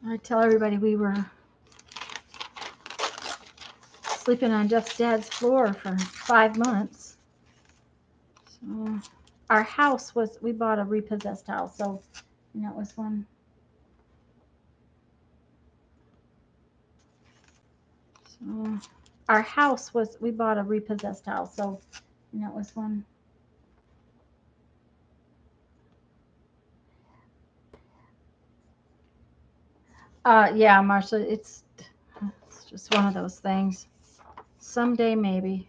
I tell everybody we were sleeping on Jeff's dad's floor for 5 months. So our house was, we bought a repossessed house, so, and that was one. So our house was, we bought a repossessed house, so, and that was one. Yeah, Marcia, it's just one of those things. Someday, maybe.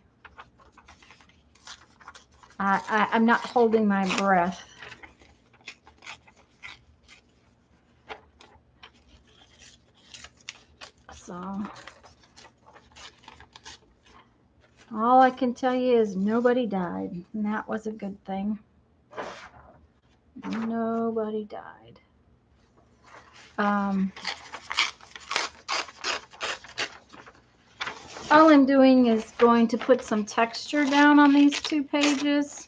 I'm not holding my breath. So all I can tell you is nobody died, and that was a good thing. Nobody died. All I'm doing is going to put some texture down on these 2 pages,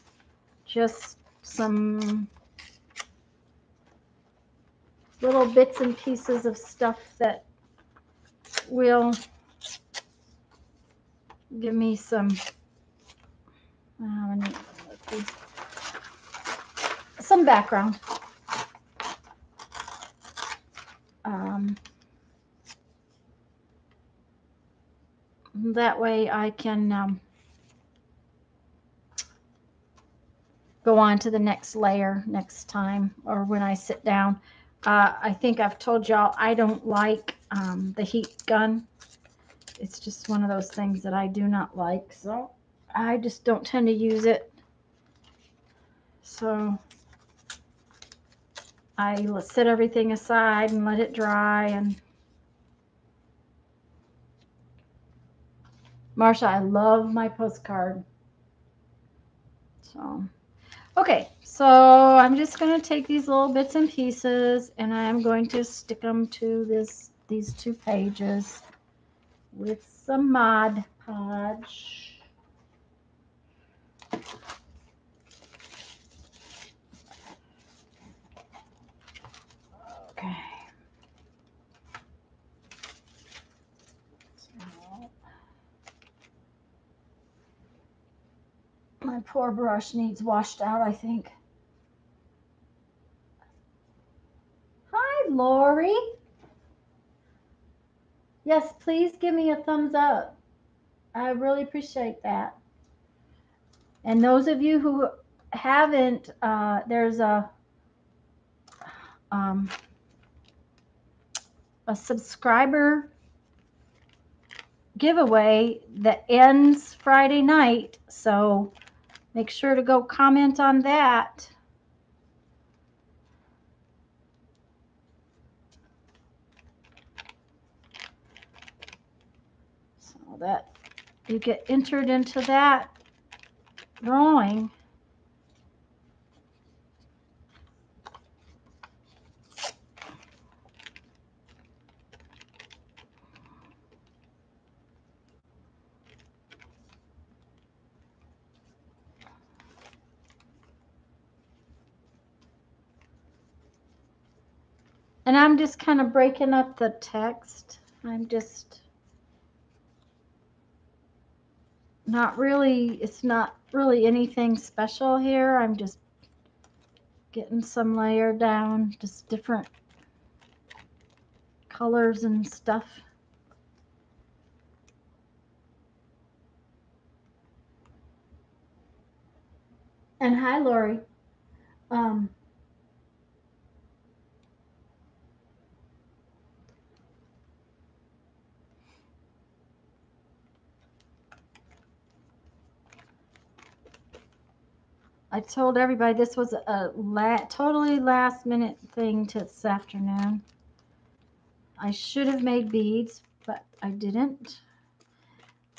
just some little bits and pieces of stuff that will give me some background. That way I can go on to the next layer next time, or when I sit down. I think I've told y'all I don't like the heat gun. It's just one of those things that I do not like, so I just don't tend to use it. So I set everything aside and let it dry. And Marsha, I love my postcard. So okay, so I'm just going to take these little bits and pieces and I'm going to stick them to these 2 pages with some Mod Podge. Okay. So, my poor brush needs washed out, I think. Hi, Lori. Yes, please give me a thumbs up. I really appreciate that. And those of you who haven't, there's a subscriber giveaway that ends Friday night, so make sure to go comment on that. So that you get entered into that drawing. And I'm just kind of breaking up the text. I'm just not really, it's not really anything special here. I'm just getting some layer down, just different colors and stuff. And hi, Lori. I told everybody this was a totally last minute thing this afternoon. I should have made beads, but I didn't.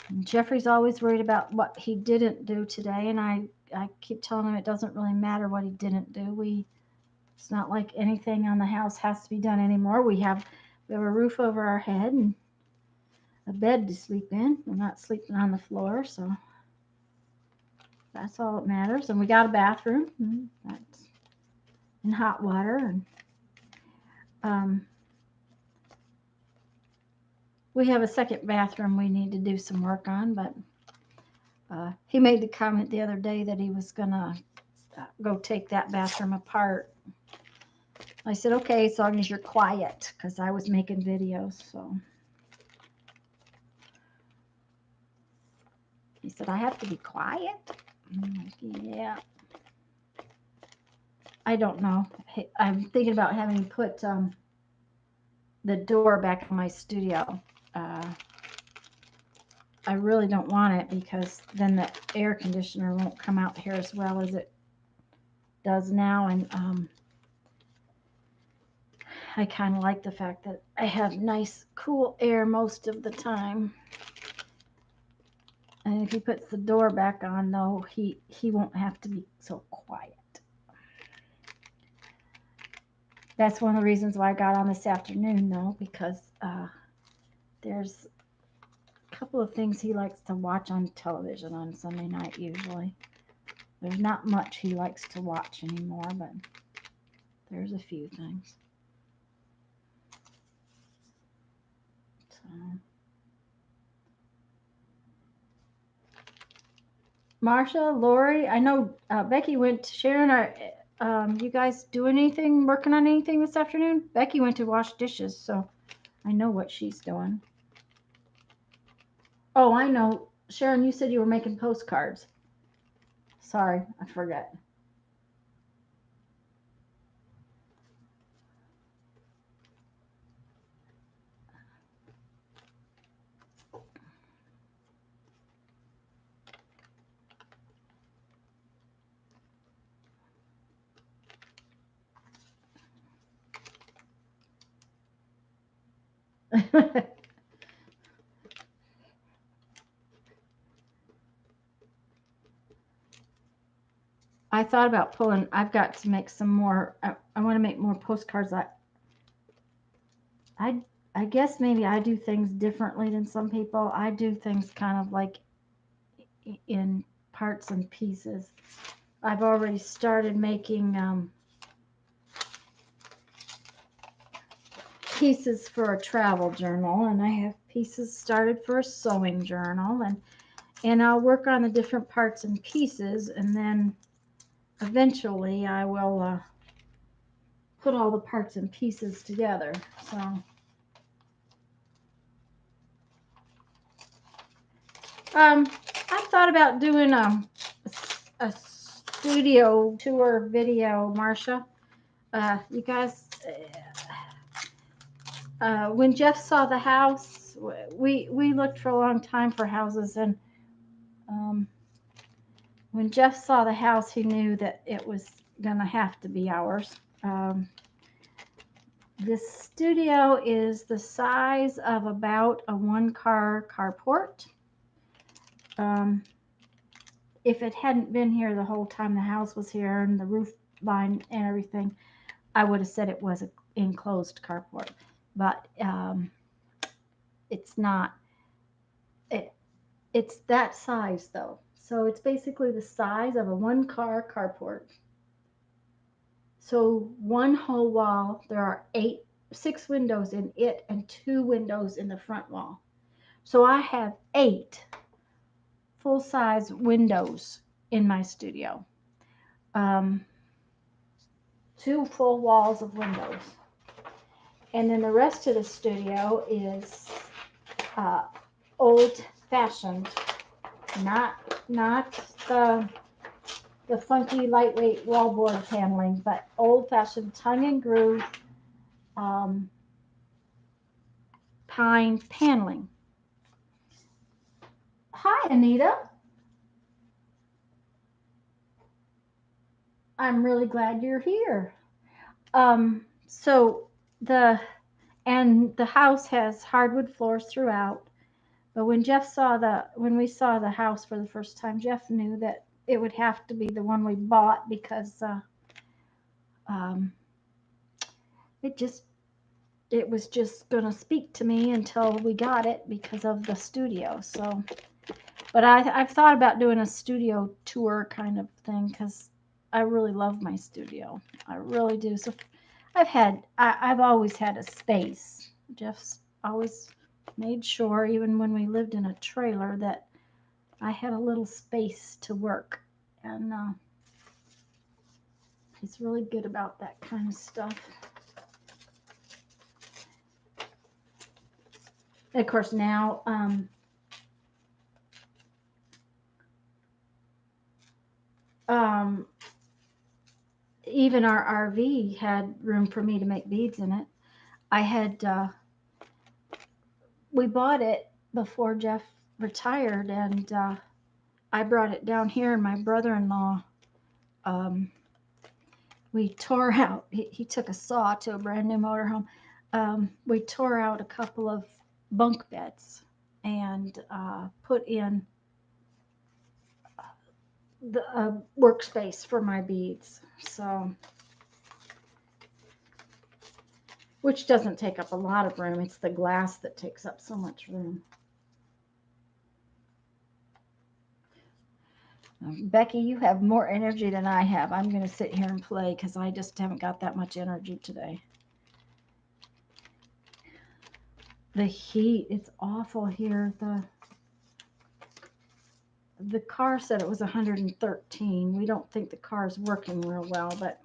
And Jeffrey's always worried about what he didn't do today, and I keep telling him it doesn't really matter what he didn't do. It's not like anything on the house has to be done anymore. We have a roof over our head and a bed to sleep in. We're not sleeping on the floor, so that's all that matters. And we got a bathroom. That's in hot water. And we have a second bathroom we need to do some work on, but he made the comment the other day that he was going to go take that bathroom apart. I said, okay, as long as you're quiet, because I was making videos. So he said, I have to be quiet? I'm like, yeah. I don't know. I'm thinking about having to put the door back in my studio. I really don't want it because then the air conditioner won't come out here as well as it does now. And I kind of like the fact that I have nice, cool air most of the time. And if he puts the door back on, though, he won't have to be so quiet. That's one of the reasons why I got on this afternoon, though, because there's a couple of things he likes to watch on television on Sunday night, usually. There's not much he likes to watch anymore, but there's a few things. So. Marsha, Lori, I know Becky went to Sharon. You guys doing anything, working on anything this afternoon? Becky went to wash dishes, so I know what she's doing. Oh, I know. Sharon, you said you were making postcards. Sorry, I forgot. I thought about pulling. I've got to make some more. I want to make more postcards. I guess maybe I do things differently than some people. I do things kind of like in parts and pieces. I've already started making pieces for a travel journal, and I have pieces started for a sewing journal, and I'll work on the different parts and pieces, and then eventually I will put all the parts and pieces together. So I thought about doing a studio tour video, Marsha. You guys, when Jeff saw the house, we looked for a long time for houses, and when Jeff saw the house, he knew that it was gonna have to be ours. This studio is the size of about a one-car carport. If it hadn't been here the whole time the house was here and the roof line and everything, I would have said it was an enclosed carport. But it's not. It's that size though. So it's basically the size of a one-car carport. So one whole wall, there are 6 windows in it and 2 windows in the front wall. So I have 8 full-size windows in my studio. 2 full walls of windows. And then the rest of the studio is old-fashioned, not the funky lightweight wallboard paneling, but old-fashioned tongue and groove pine paneling. Hi, Anita. I'm really glad you're here. So the house has hardwood floors throughout. But when we saw the house for the first time, Jeff knew that it would have to be the one we bought because it was just gonna speak to me until we got it because of the studio. So, but I've thought about doing a studio tour kind of thing because I really love my studio. I really do. So I've always had a space. Jeff's always made sure, even when we lived in a trailer, that I had a little space to work. And he's really good about that kind of stuff. And of course, now even our RV had room for me to make beads in it. We bought it before Jeff retired, and I brought it down here, and my brother-in-law, we tore out, he took a saw to a brand new motorhome. We tore out a couple of bunk beds and put in the workspace for my beads. So, which doesn't take up a lot of room. It's the glass that takes up so much room. Becky, you have more energy than I have. I'm going to sit here and play because I just haven't got that much energy today. The heat, it's awful here. The car said it was 113. We don't think the car is working real well, but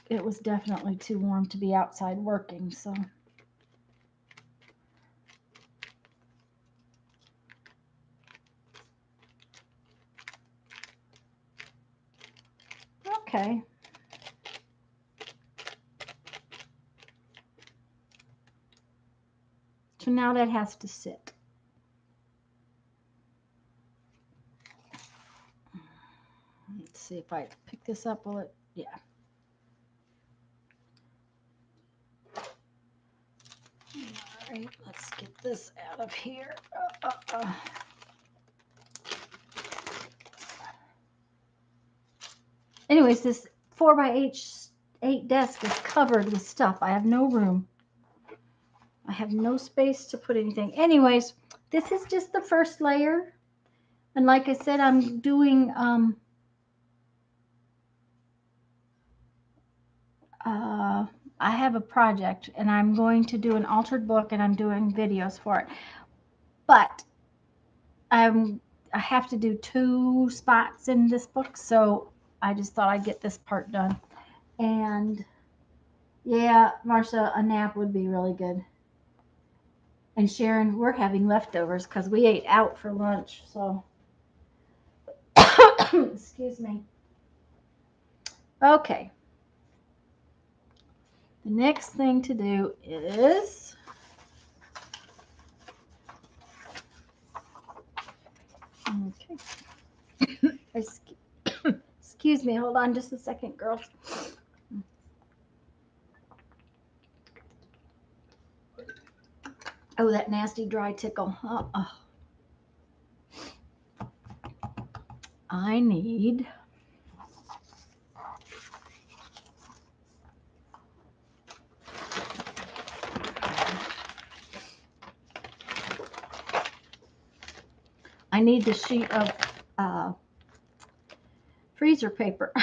it was definitely too warm to be outside working, so. Okay. So now that has to sit. Let's see if I pick this up. Will it? Yeah. All right, let's get this out of here. Anyways, this 4x8 desk is covered with stuff. I have no room. I have no space to put anything. Anyways, this is just the first layer. And like I said, I'm doing I have a project and I'm going to do an altered book and I'm doing videos for it. But I have to do 2 spots in this book, so I just thought I'd get this part done. And yeah, Marcia, a nap would be really good. And Sharon, we're having leftovers because we ate out for lunch, so excuse me. Okay. The next thing to do is okay. Excuse me, hold on just a second, girls. Oh, that nasty dry tickle. I need the sheet of freezer paper.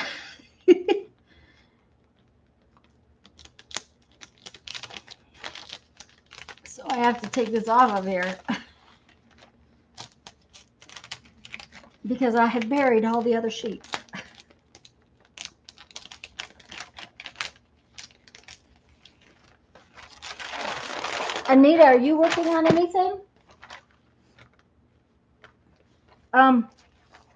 So I have to take this off of here because I had buried all the other sheets. Anita, are you working on anything?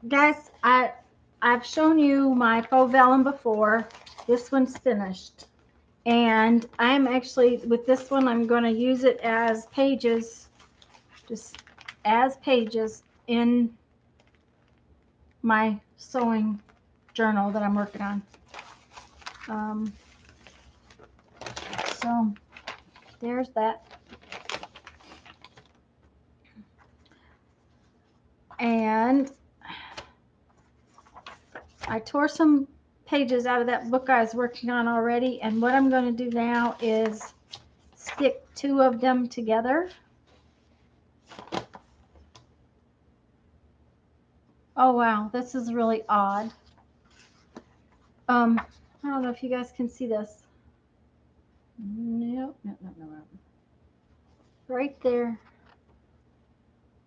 Guys, I've shown you my faux vellum before. This one's finished. And I'm actually, with this one, I'm going to use it as pages, just as pages in my sewing journal that I'm working on. So there's that. And I tore some pages out of that book I was working on already, and what I'm going to do now is stick 2 of them together. Oh wow, this is really odd. I don't know if you guys can see this. No. Right there.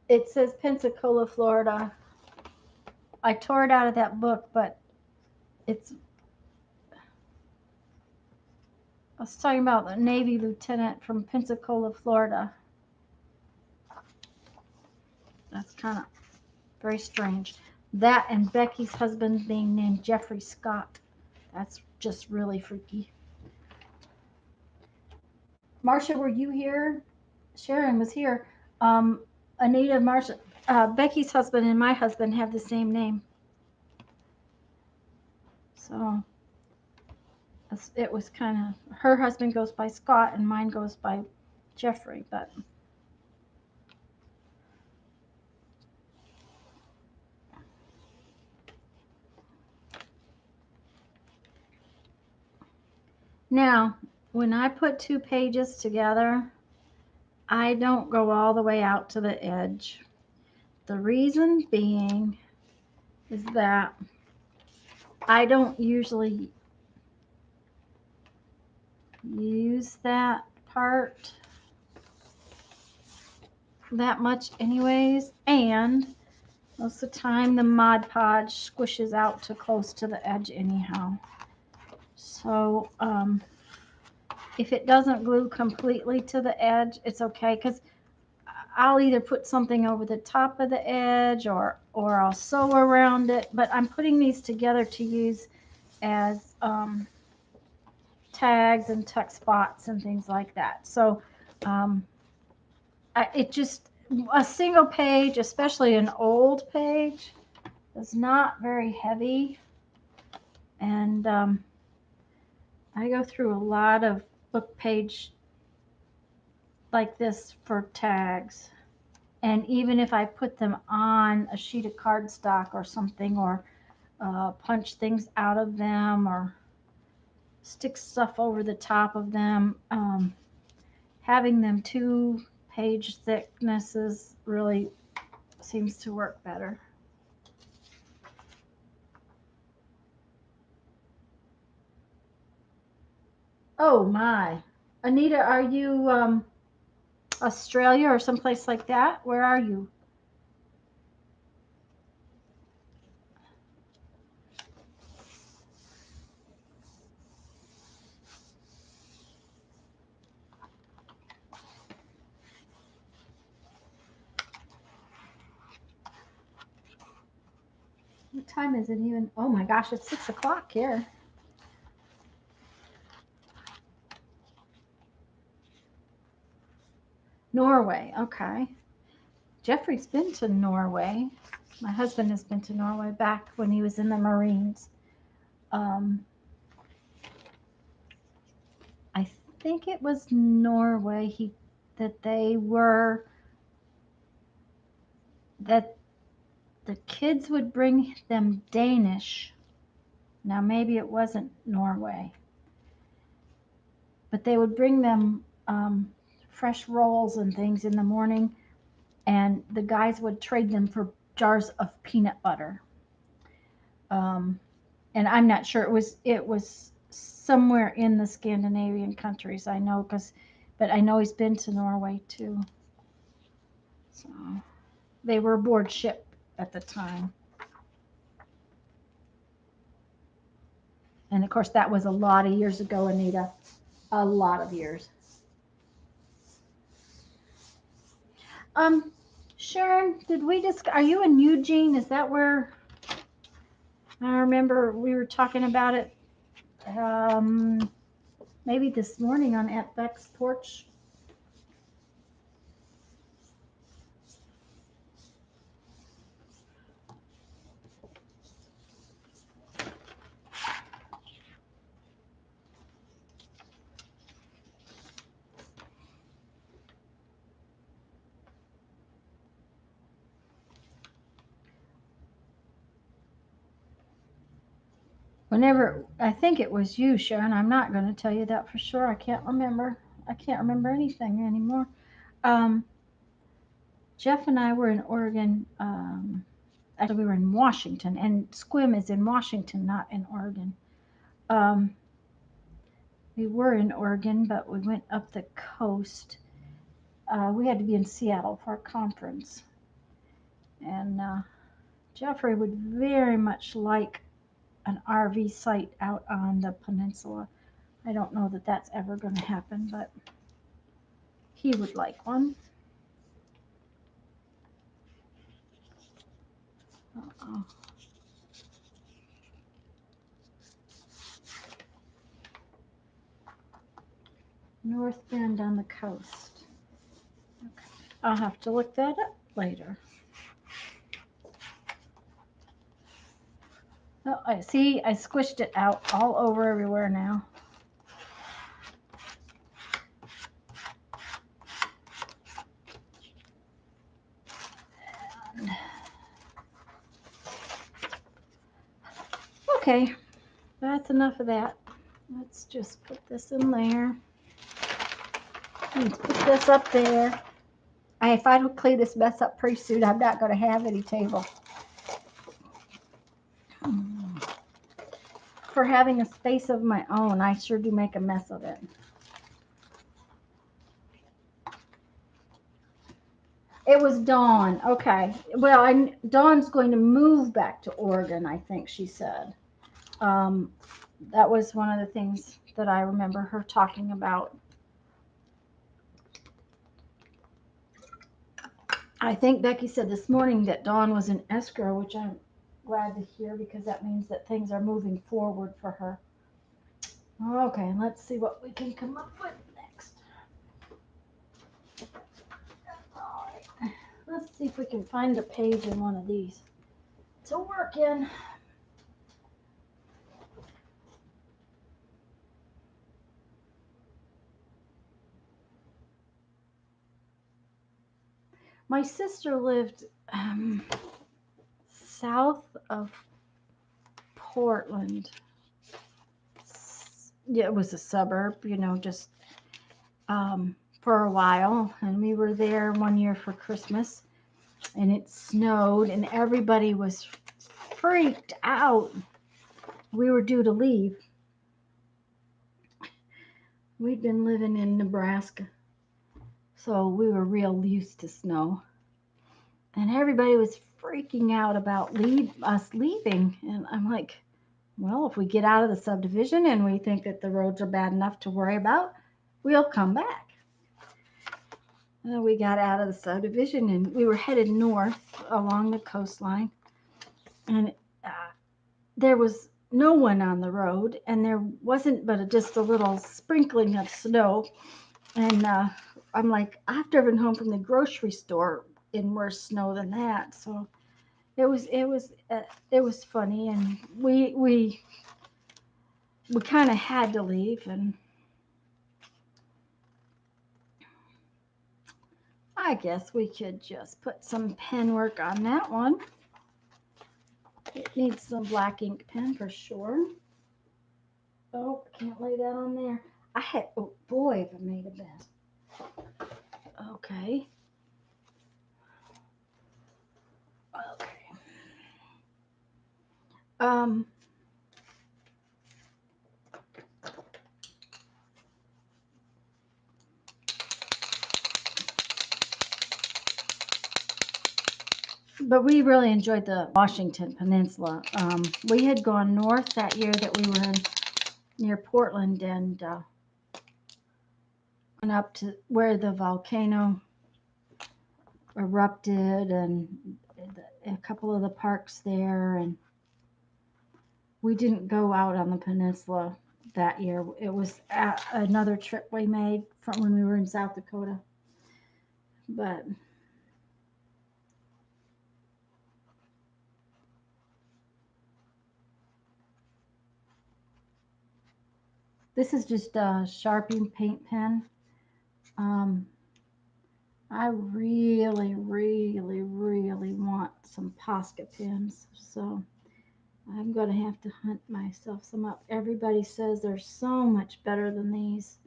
It says Pensacola, Florida. I tore it out of that book, but it's, I was talking about the Navy lieutenant from Pensacola, Florida. That's kind of very strange. That and Becky's husband being named Jeffrey Scott. That's just really freaky. Marcia, were you here? Sharon was here. Anita, Marcia, Becky's husband and my husband have the same name. So it was kind of, her husband goes by Scott and mine goes by Jeffrey, but now when I put 2 pages together, I don't go all the way out to the edge. The reason being is that I don't usually use that part that much anyways, and most of the time the Mod Podge squishes out too close to the edge anyhow. So if it doesn't glue completely to the edge, it's okay, because I'll either put something over the top of the edge or I'll sew around it, but I'm putting these together to use as tags and tuck spots and things like that. So it just, a single page, especially an old page, is not very heavy. And I go through a lot of book page like this for tags. And even if I put them on a sheet of cardstock or something, or punch things out of them, or stick stuff over the top of them, having them 2-page thicknesses really seems to work better. Oh my. Anita, are you Australia or someplace like that? Where are you? What time is it even? Oh my gosh, it's 6 o'clock here. Norway, okay. Jeffrey's been to Norway. My husband has been to Norway back when he was in the Marines. I think it was Norway that the kids would bring them Danish. Now maybe it wasn't Norway, but they would bring them fresh rolls and things in the morning, and the guys would trade them for jars of peanut butter. And I'm not sure, it was somewhere in the Scandinavian countries, I know, but I know he's been to Norway too. So they were aboard ship at the time. And of course, that was a lot of years ago, Anita. A lot of years. Sharon, are you in Eugene? Is that where? I remember we were talking about it maybe this morning on Aunt Beck's porch. Whenever, I think it was you, Sharon. I'm not going to tell you that for sure. I can't remember. I can't remember anything anymore. Jeff and I were in Oregon. Actually, we were in Washington, and Squim is in Washington, not in Oregon. We were in Oregon, but we went up the coast. We had to be in Seattle for a conference. And Jeffrey would very much like an RV site out on the peninsula. I don't know that that's ever going to happen, but he would like one. Uh-oh. North Bend on the coast. Okay. I'll have to look that up later. Oh, I see. I squished it out all over everywhere now. Okay, that's enough of that. Let's just put this in there. Let's put this up there. If I don't clean this mess up pretty soon, I'm not going to have any table. For having a space of my own, I sure do make a mess of it. It was Dawn. Okay. Well, Dawn's going to move back to Oregon, I think she said. That was one of the things that I remember her talking about. I think Becky said this morning that Dawn was in escrow, which I'm glad to hear because that means that things are moving forward for her. Okay, let's see what we can come up with next. All right. Let's see if we can find a page in one of these to work in. My sister lived south of Portland. Yeah, it was a suburb, you know, just for a while. And we were there one year for Christmas, and it snowed, and everybody was freaked out. We were due to leave. We'd been living in Nebraska, so we were real used to snow. And everybody was freaking out about us leaving. And I'm like, well, if we get out of the subdivision and we think that the roads are bad enough to worry about, we'll come back. We got out of the subdivision and we were headed north along the coastline. And there was no one on the road, and there wasn't but just a little sprinkling of snow. And I'm like, I've driven home from the grocery store in worse snow than that. So it was funny, and we kind of had to leave. And I guess we could just put some pen work on that one. It needs some black ink pen for sure. Oh, can't lay that on there. Oh boy, if I made a mess. Okay. Okay. But we really enjoyed the Washington Peninsula. We had gone north that year that we were in near Portland, and went up to where the volcano erupted, and a couple of the parks there. And we didn't go out on the peninsula that year. It was another trip we made from when we were in South Dakota. But this is just a Sharpie paint pen. I really, really, really want some Posca pens, so I'm going to have to hunt myself some up. Everybody says they're so much better than these.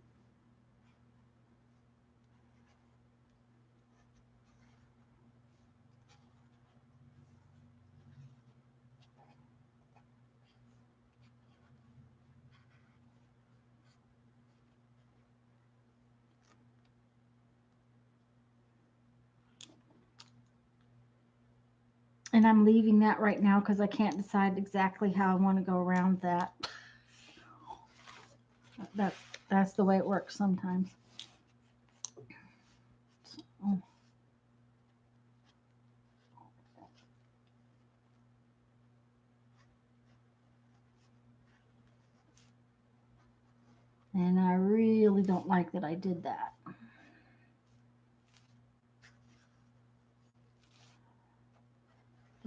And I'm leaving that right now because I can't decide exactly how I want to go around that. That's the way it works sometimes. So. And I really don't like that I did that.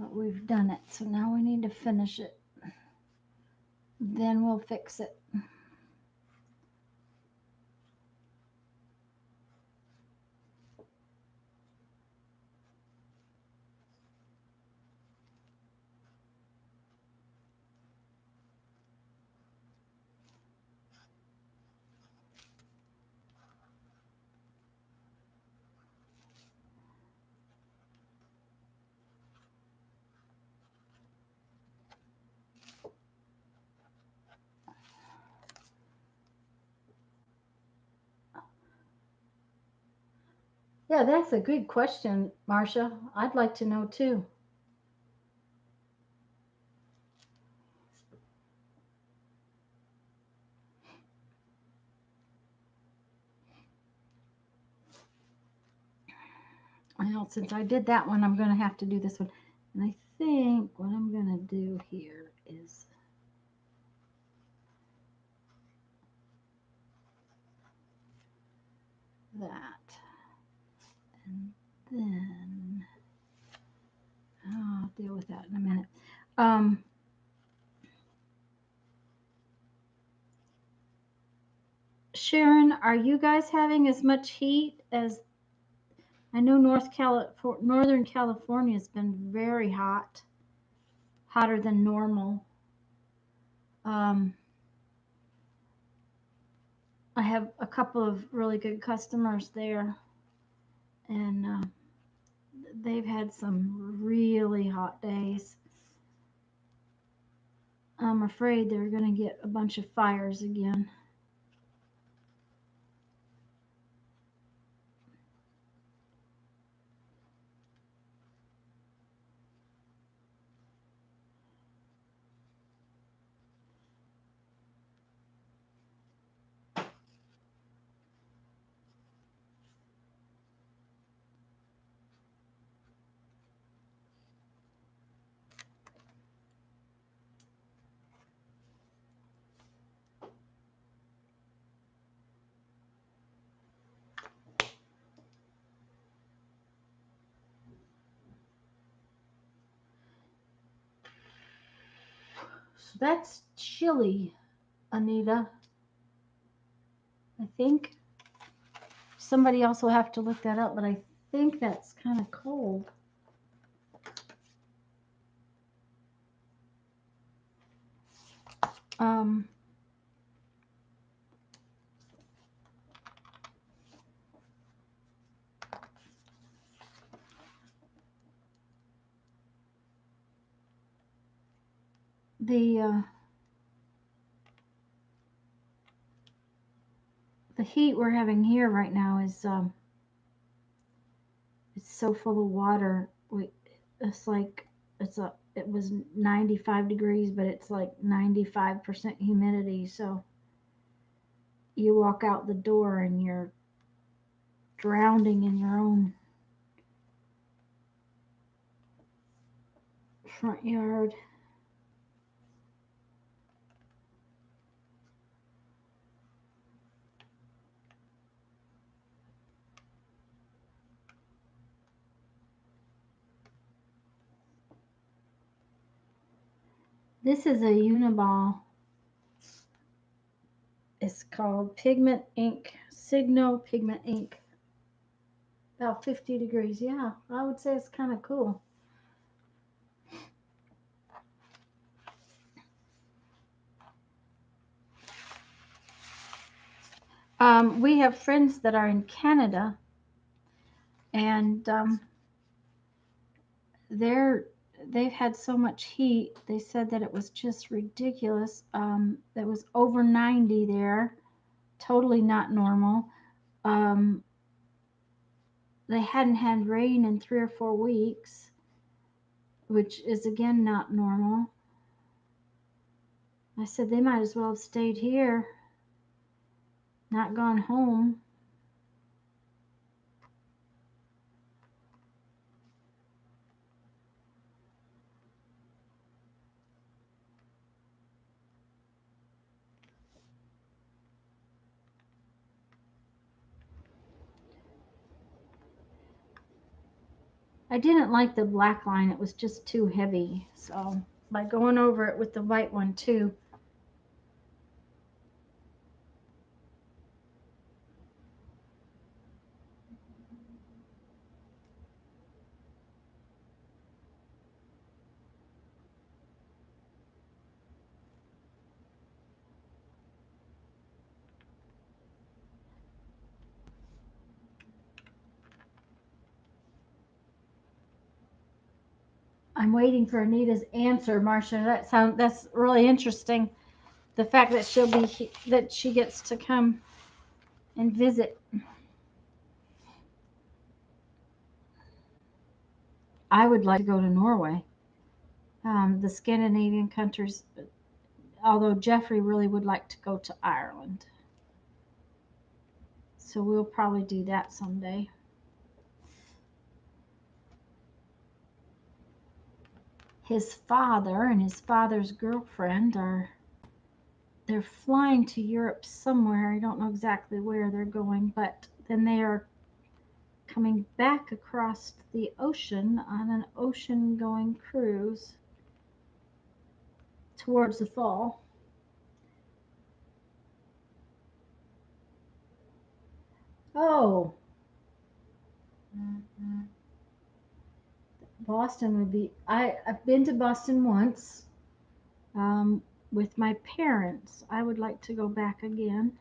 But we've done it, so now we need to finish it. Then we'll fix it. Yeah, that's a good question, Marcia. I'd like to know too. Well, since I did that one, I'm going to have to do this one. And I think what I'm going to do here is that. And then I'll deal with that in a minute. Um, Sharon, are you guys having as much heat as I know Northern California has been very hot, hotter than normal. Um, I have a couple of really good customers there, and they've had some really hot days. I'm afraid they're going to get a bunch of fires again. So that's chilly, Anita. I think somebody else will have to look that up, but I think that's kind of cold. Um, the the heat we're having here right now is it's so full of water. It's like it was 95 degrees, but it's like 95% humidity. So you walk out the door and you're drowning in your own front yard. This is a Uniball. It's called Pigment Ink, Signo Pigment Ink. About 50 degrees. Yeah, I would say it's kind of cool. We have friends that are in Canada, and they're they've had so much heat. They said that it was just ridiculous. It was over 90 there, totally not normal. Um, they hadn't had rain in 3 or 4 weeks, which is again not normal. I said they might as well have stayed here, not gone home. I didn't like the black line, it was just too heavy. So by going over it with the white one too, I'm waiting for Anita's answer, Marcia. That's really interesting. The fact that that she gets to come and visit. I would like to go to Norway, the Scandinavian countries, although Jeffrey really would like to go to Ireland. So we'll probably do that someday. His father and his father's girlfriend they're flying to Europe somewhere. I don't know exactly where they're going, but then they are coming back across the ocean on an ocean-going cruise towards the fall. Oh, Boston would be. I've been to Boston once um, with my parents. I would like to go back again.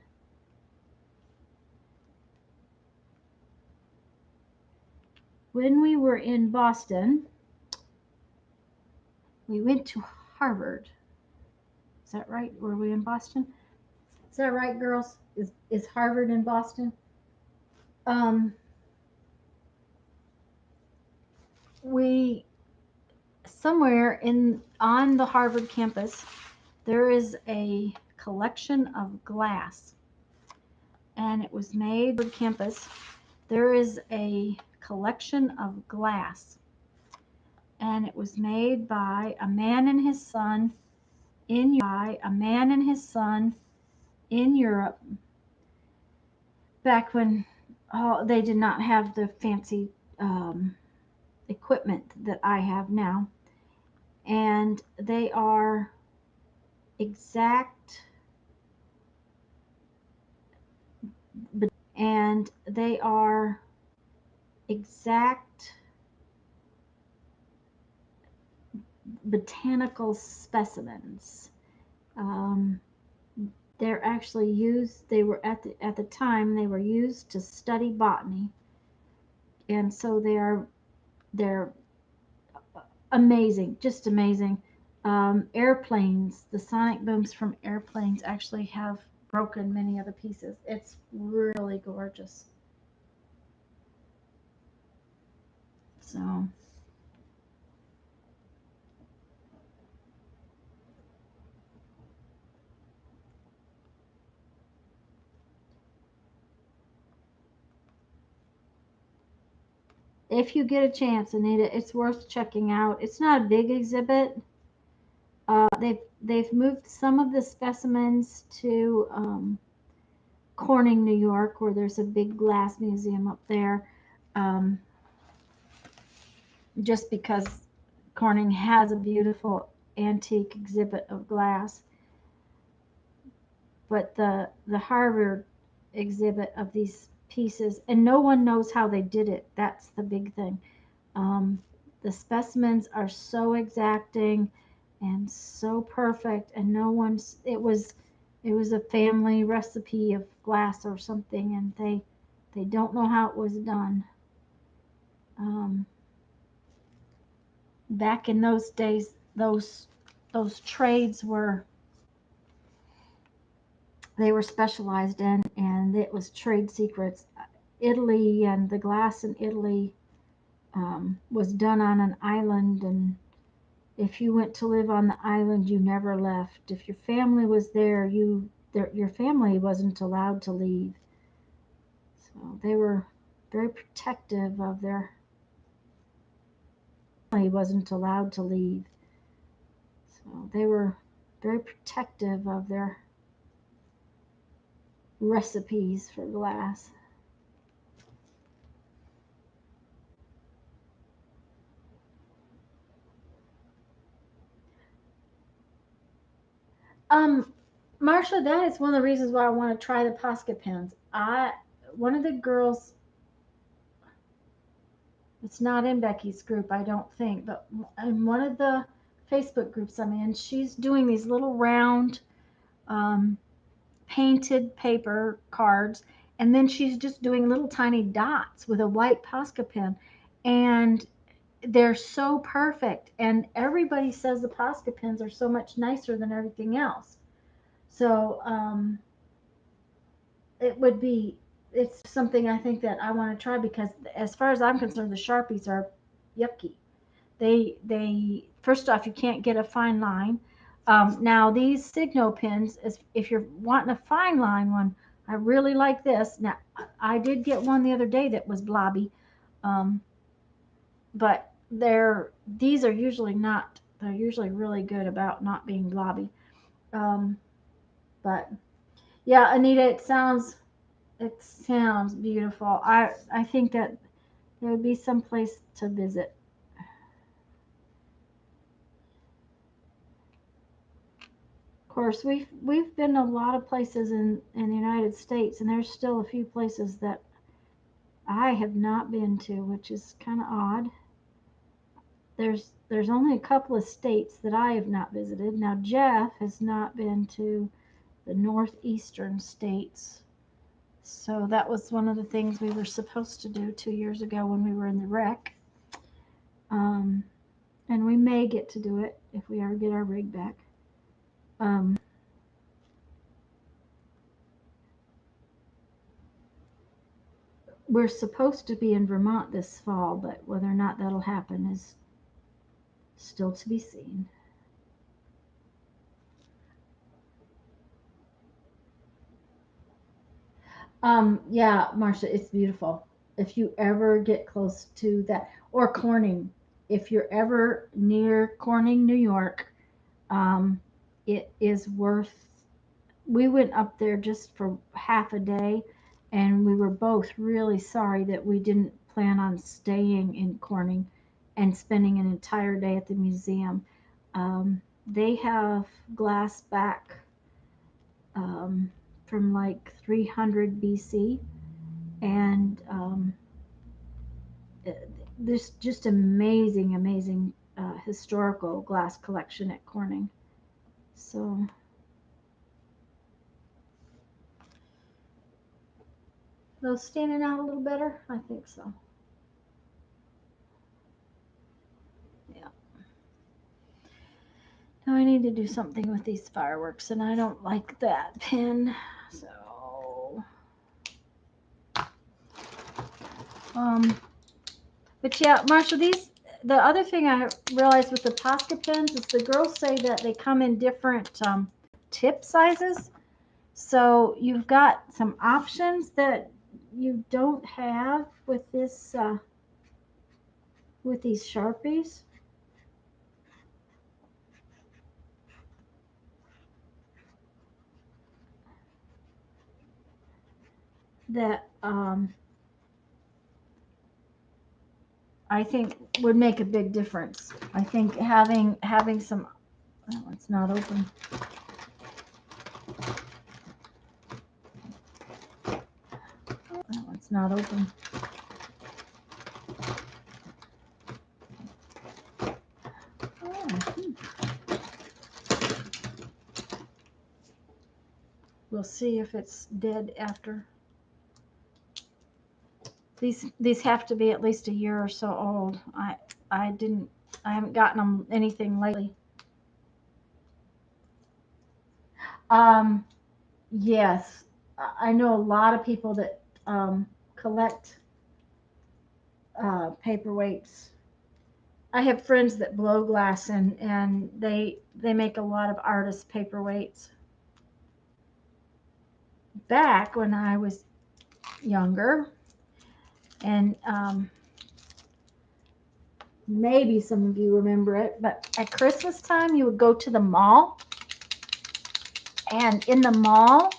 When we were in Boston, we went to Harvard. Is that right? Were we in Boston? Is that right, girls? Is Harvard in Boston? Um, we somewhere in on the Harvard campus there is a collection of glass, and it was made campus. There is a collection of glass, and it was made by a man and his son in Europe back when they did not have the fancy equipment that I have now. And they are exact and they are exact botanical specimens. Um, they're actually used. They were at the time they were used to study botany, and so they're amazing, just amazing. Airplanes, the sonic booms from airplanes actually have broken many of the pieces. It's really gorgeous. So if you get a chance, Anita, it's worth checking out. It's not a big exhibit. They've moved some of the specimens to Corning, New York, where there's a big glass museum up there. Um, just because Corning has a beautiful antique exhibit of glass, but the Harvard exhibit of these pieces, and no one knows how they did it. That's the big thing. Um, the specimens are so exacting and so perfect, and no one's. It was a family recipe of glass or something, and they don't know how it was done. Um, back in those days, those trades were they were specialized in, and it was trade secrets. Italy and the glass in Italy was done on an island, and if you went to live on the island, you never left. If your family was there, your family wasn't allowed to leave. So they were very protective of their family wasn't allowed to leave. So they were very protective of their recipes for glass. Um, Marsha, that is one of the reasons why I want to try the Posca pens. One of the girls, it's not in Becky's group, I don't think, but in one of the Facebook groups I'm in, she's doing these little round um, painted paper cards, and then she's just doing little tiny dots with a white Posca pen, and they're so perfect. And everybody says the Posca pens are so much nicer than everything else. So it would be it's something I think that I want to try because as far as I'm concerned, the Sharpies are yucky. They first off, you can't get a fine line. Now these Signo pens, is if you're wanting a fine line one, I really like this. Now I did get one the other day that was blobby, um, but these are usually not. They're usually really good about not being blobby. Um, but yeah, Anita, it sounds beautiful. I think that there would be some place to visit. Of course, we've been a lot of places in the United States, and there's still a few places that I have not been to, which is kind of odd. There's only a couple of states that I have not visited. Now Jeff has not been to the northeastern states. So that was one of the things we were supposed to do 2 years ago when we were in the wreck. Um, and we may get to do it if we ever get our rig back. Um, we're supposed to be in Vermont this fall, but whether or not that'll happen is still to be seen. Yeah, Marcia, it's beautiful. If you ever get close to that, or Corning, if you're ever near Corning, New York, um, it is worth. We went up there just for half a day, and we were both really sorry that we didn't plan on staying in Corning and spending an entire day at the museum. They have glass back um, from like 300 BC, and there's just amazing, amazing historical glass collection at Corning. So those standing out a little better, I think so. Yeah. Now I need to do something with these fireworks, and I don't like that pin. So, um, but yeah, Marsha, the other thing I realized with the Posca pens is the girls say that they come in different tip sizes. So you've got some options that you don't have with this with these Sharpies. That I think would make a big difference. I think having some. Oh, it's not open. Oh, it's not open. Oh, we'll see if it's dead after. These have to be at least a year or so old. I haven't gotten them anything lately. Um, yes, I know a lot of people that collect paperweights. I have friends that blow glass, and they make a lot of artist paperweights. Back when I was younger, and maybe some of you remember it, but at Christmas time you would go to the mall, and in the mall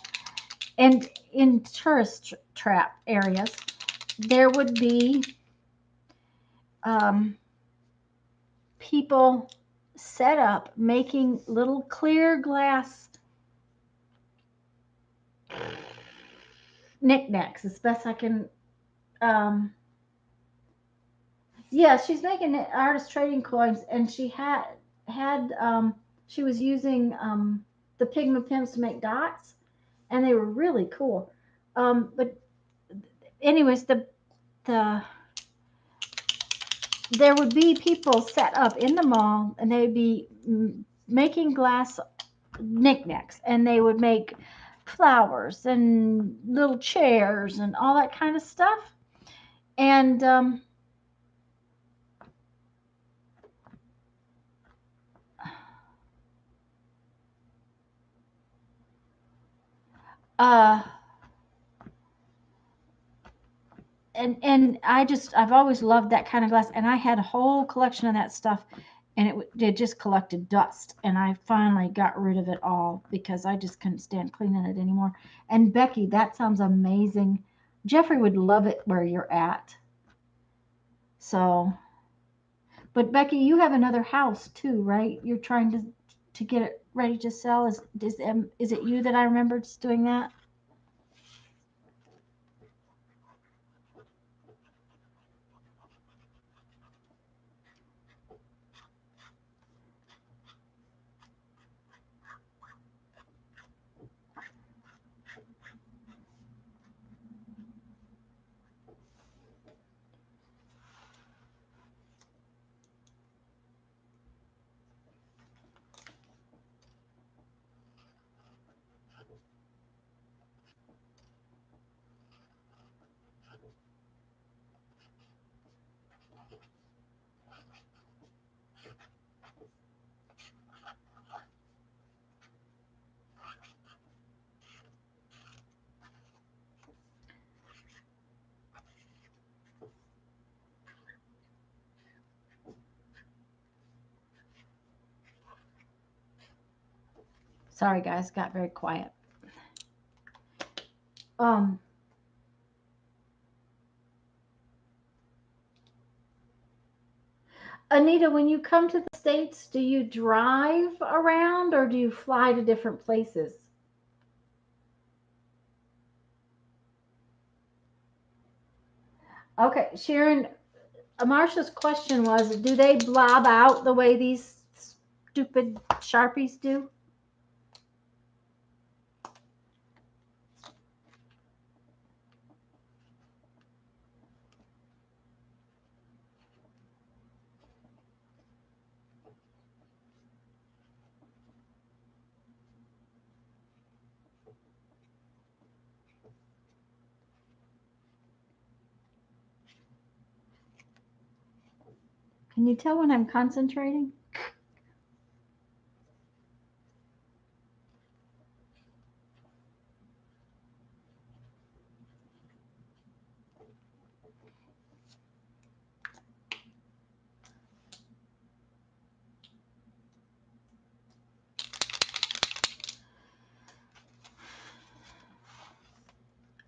and in tourist trap areas there would be um, people set up making little clear glass knickknacks as best I can. um, yeah, she's making artist trading coins, and she was using the pigment pens to make dots, and they were really cool. But anyways, the there would be people set up in the mall, and they'd be making glass knickknacks, and they would make flowers and little chairs and all that kind of stuff. And Uh, and I've always loved that kind of glass, and I had a whole collection of that stuff, and it just collected dust, and I finally got rid of it all because I just couldn't stand cleaning it anymore. And Becky, that sounds amazing. Jeffrey would love it where you're at. So, but Becky, you have another house too, right? You're trying to get it ready to sell. Is it you that I remember just doing that? Sorry, guys, got very quiet. Um, Anita, when you come to the States, do you drive around or do you fly to different places? Okay, Sharon, Marsha's question was, do they blob out the way these stupid Sharpies do? Can you tell when I'm concentrating?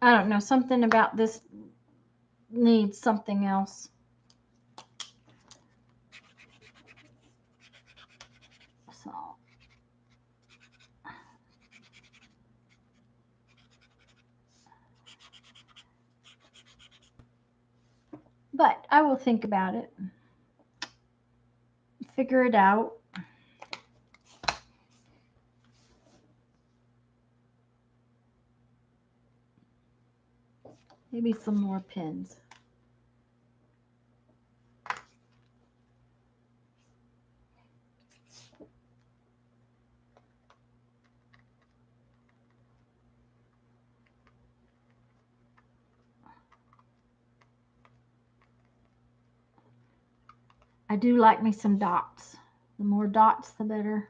I don't know, something about this needs something else. So, but I will think about it, figure it out. Maybe some more pins. I do like me some dots. The more dots, the better.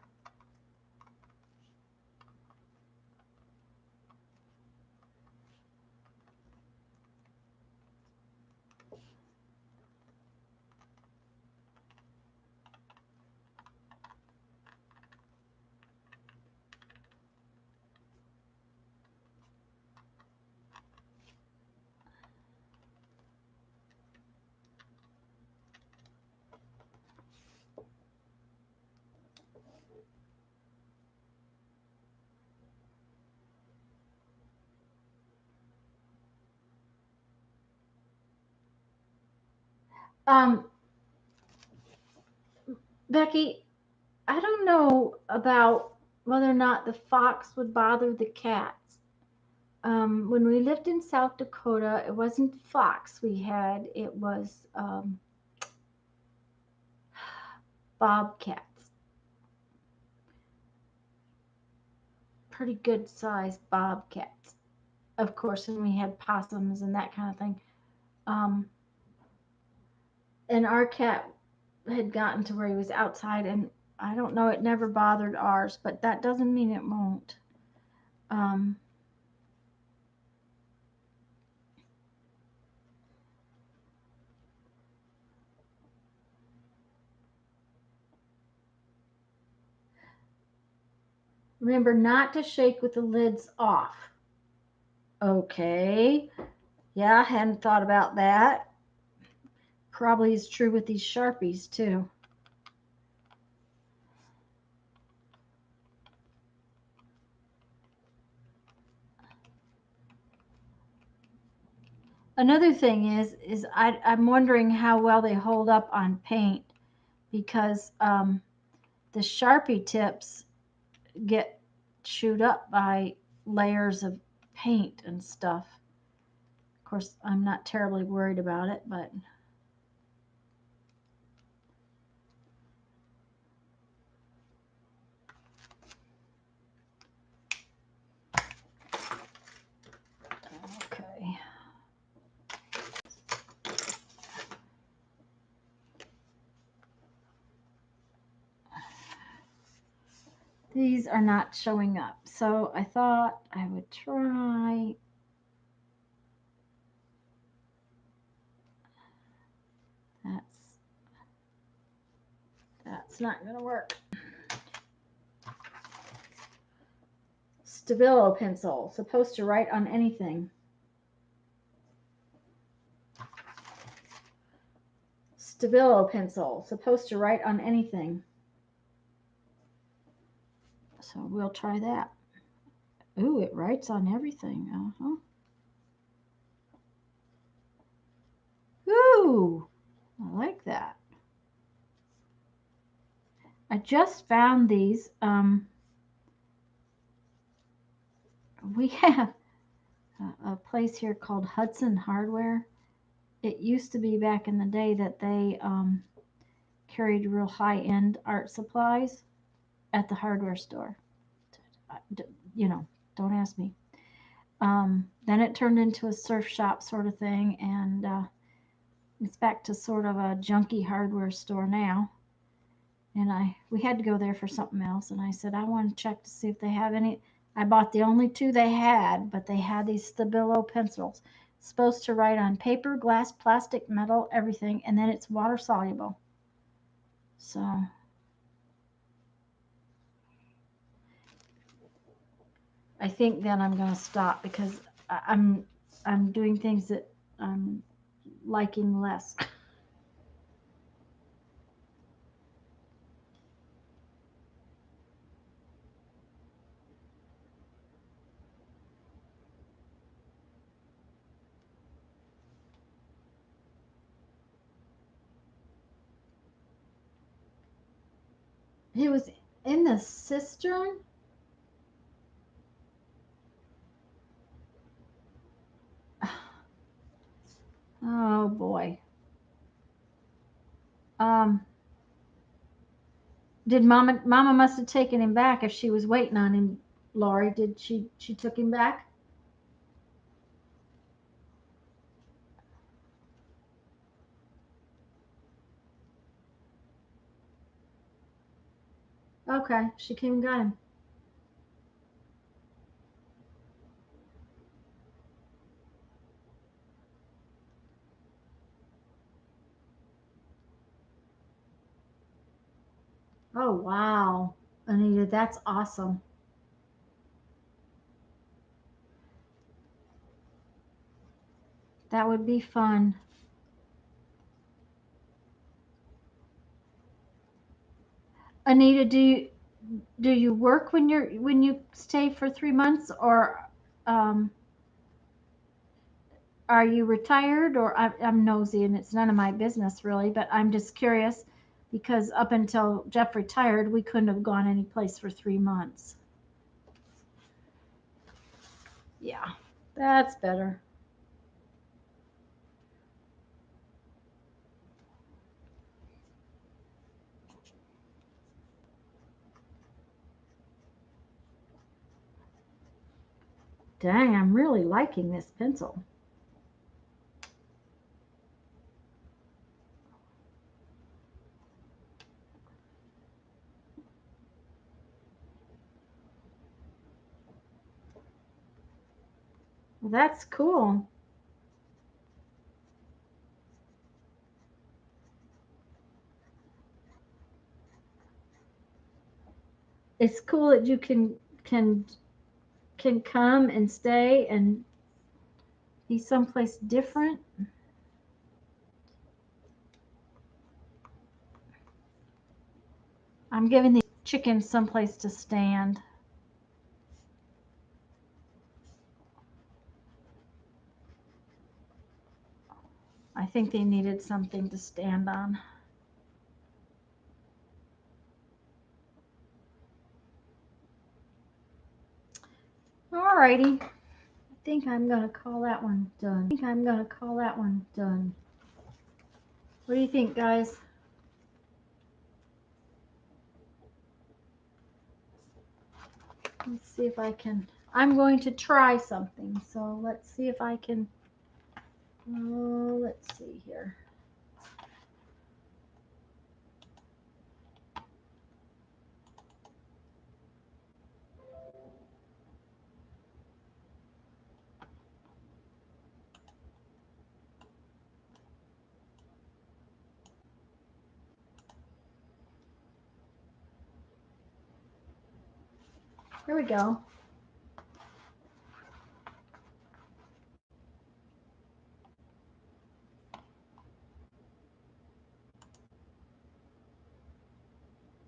Um, Becky, I don't know about whether or not the fox would bother the cats. When we lived in South Dakota, it wasn't fox we had, it was bobcats. Pretty good sized bobcats. Of course, and we had possums and that kind of thing. Um, and our cat had gotten to where he was outside, and I don't know, it never bothered ours, but that doesn't mean it won't. Um, Remember not to shake with the lids off. Okay. Yeah, I hadn't thought about that. Probably is true with these Sharpies too. Another thing is I'm wondering how well they hold up on paint because the Sharpie tips get chewed up by layers of paint and stuff. Of course, I'm not terribly worried about it, but okay. These are not showing up, so I thought I would try. That's not going to work. Stabilo pencil, supposed to write on anything. Stabilo pencil, supposed to write on anything. So we'll try that. Ooh, it writes on everything. Uh-huh. Ooh, I like that. I just found these. We have a place here called Hudson Hardware. It used to be back in the day that they carried real high-end art supplies at the hardware store. You know, don't ask me. Then it turned into a surf shop sort of thing, and it's back to sort of a junky hardware store now. And we had to go there for something else, and I said I want to check to see if they have any. I bought the only two they had, but they had these Stabilo pencils. It's supposed to write on paper, glass, plastic, metal, everything, and then it's water soluble. So I think then I'm going to stop because I'm doing things that I'm liking less. He was in the cistern. Oh boy. Um, did Mama must have taken him back if she was waiting on him, Lori. Did she took him back? Okay, she came and got him. Oh wow. Anita, that's awesome. That would be fun. Anita, do you work when you stay for 3 months, or um, are you retired? Or I'm nosy and it's none of my business really, but I'm just curious because up until Jeff retired, we couldn't have gone any place for 3 months. Yeah, that's better. Dang, I'm really liking this pencil. Well, that's cool. It's cool that you can can come and stay and be someplace different. I'm giving these chickens someplace to stand. I think they needed something to stand on. Alrighty. I think I'm going to call that one done. What do you think, guys? Let's see if I can. I'm going to try something. So let's see if I can. Oh, let's see here. Here we go.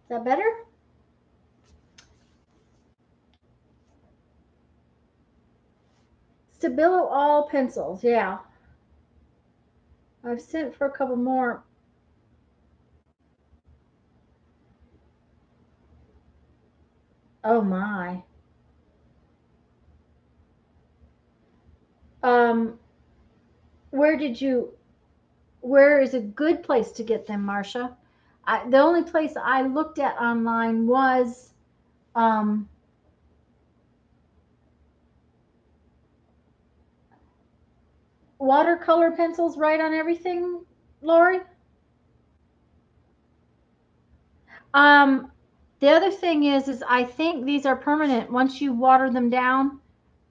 Is that better? Stabilo all pencils, yeah. I've sent for a couple more. Oh my. Where is a good place to get them, Marcia? The only place I looked at online was watercolor pencils, right, on everything, Lori? The other thing is I think these are permanent once you water them down.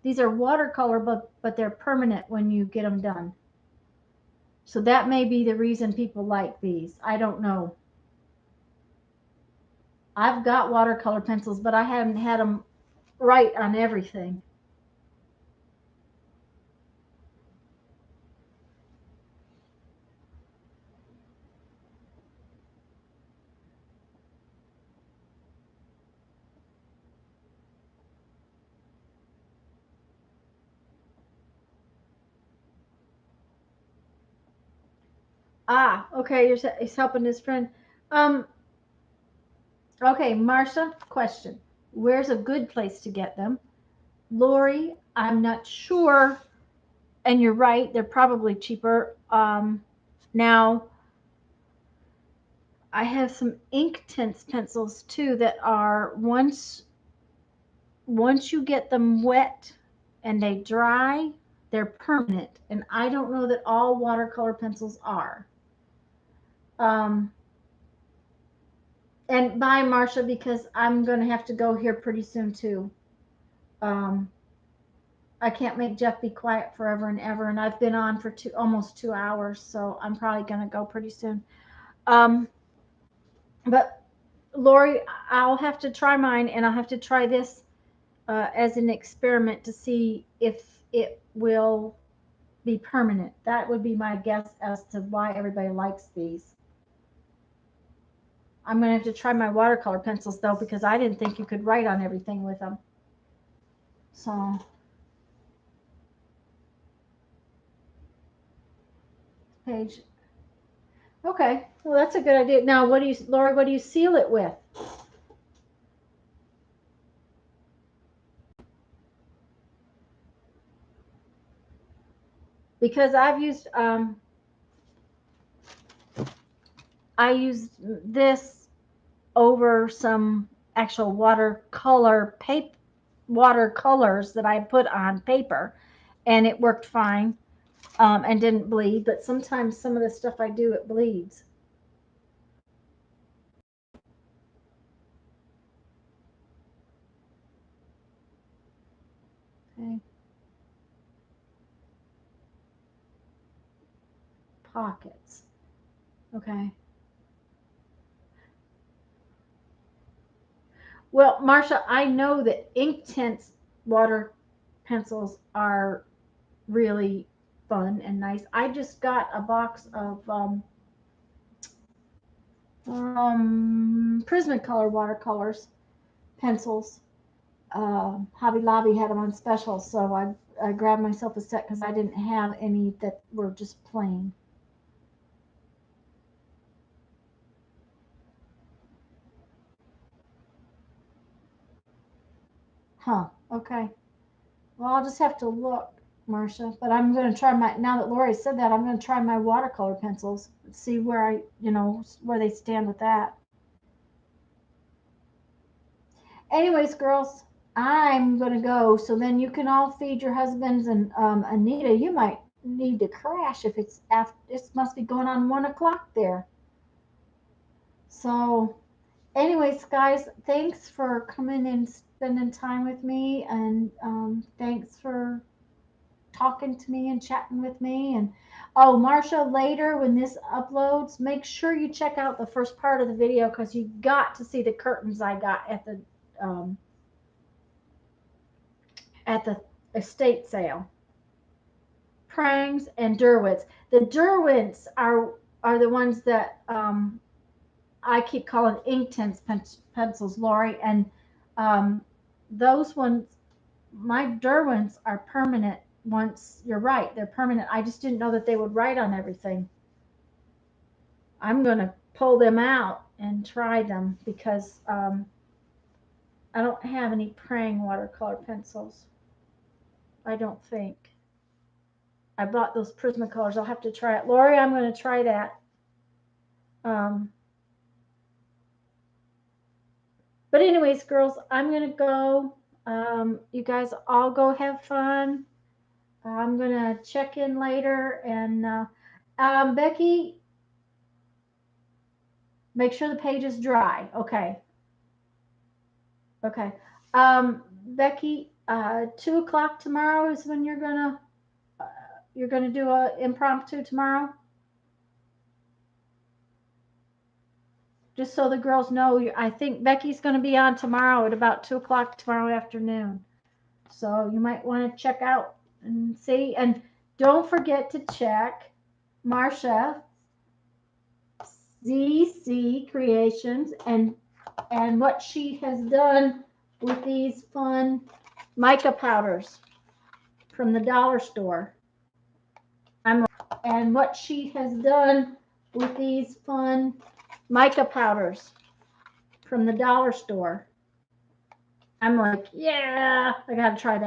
These are watercolor, but they're permanent when you get them done. So that may be the reason people like these. I don't know. I've got watercolor pencils, but I haven't had them right on everything. Ah, okay, he's helping his friend. Okay, Marcia, question. Where's a good place to get them? Lori, I'm not sure. And you're right, they're probably cheaper. Now, I have some Inktense pencils too that are once you get them wet and they dry, they're permanent. And I don't know that all watercolor pencils are. And bye, Marcia, because I'm going to have to go here pretty soon too. I can't make Jeff be quiet forever and ever, and I've been on for almost 2 hours, so I'm probably going to go pretty soon. But Lori, I'll have to try mine, and I'll have to try this as an experiment to see if it will be permanent. That would be my guess as to why everybody likes these. I'm going to have to try my watercolor pencils, though, because I didn't think you could write on everything with them. So, page. Okay, well, that's a good idea. Now, Lori, what do you seal it with? Because I used this over some actual watercolors that I put on paper, and it worked fine, and didn't bleed. But sometimes some of the stuff I do, it bleeds. Okay. Pockets. Okay. Well, Marsha, I know that Inktense water pencils are really fun and nice. I just got a box of Prismacolor watercolors pencils. Hobby Lobby had them on special, so I grabbed myself a set because I didn't have any that were just plain. Huh. Okay. Well, I'll just have to look, Marcia. But I'm going to try my, now that Lori said that, I'm going to try my watercolor pencils, see where where they stand with that. Anyways, girls, I'm going to go. So then you can all feed your husbands. And Anita, you might need to crash if it's after, it must be going on 1 o'clock there. So, anyways, guys, thanks for coming and spending time with me. And thanks for talking to me and chatting with me. And oh, Marcia, later when this uploads, make sure you check out the first part of the video because you got to see the curtains I got um, at the estate sale. Prangs and Derwents. The Derwents are the ones that I keep calling Inktense pencils, Lori, and um, those ones, my Derwents are permanent. Once you're right, they're permanent. I just didn't know that they would write on everything. I'm gonna pull them out and try them because I don't have any praying watercolor pencils. I don't think. I bought those Prismacolors. I'll have to try it. Lori, I'm going to try that. Um, but anyways, girls, I'm going to go. You guys all go have fun. I'm going to check in later. And Becky, make sure the page is dry. Okay. Okay. Becky, 2 o'clock tomorrow is when you're gonna do a impromptu tomorrow. Just so the girls know, I think Becky's gonna be on tomorrow at about 2 o'clock tomorrow afternoon. So you might want to check out and see. And don't forget to check Marsha ZeeCee Creations and what she has done with these fun mica powders from the dollar store. And what she has done with these fun mica powders from the dollar store. I'm like, yeah, I gotta try that.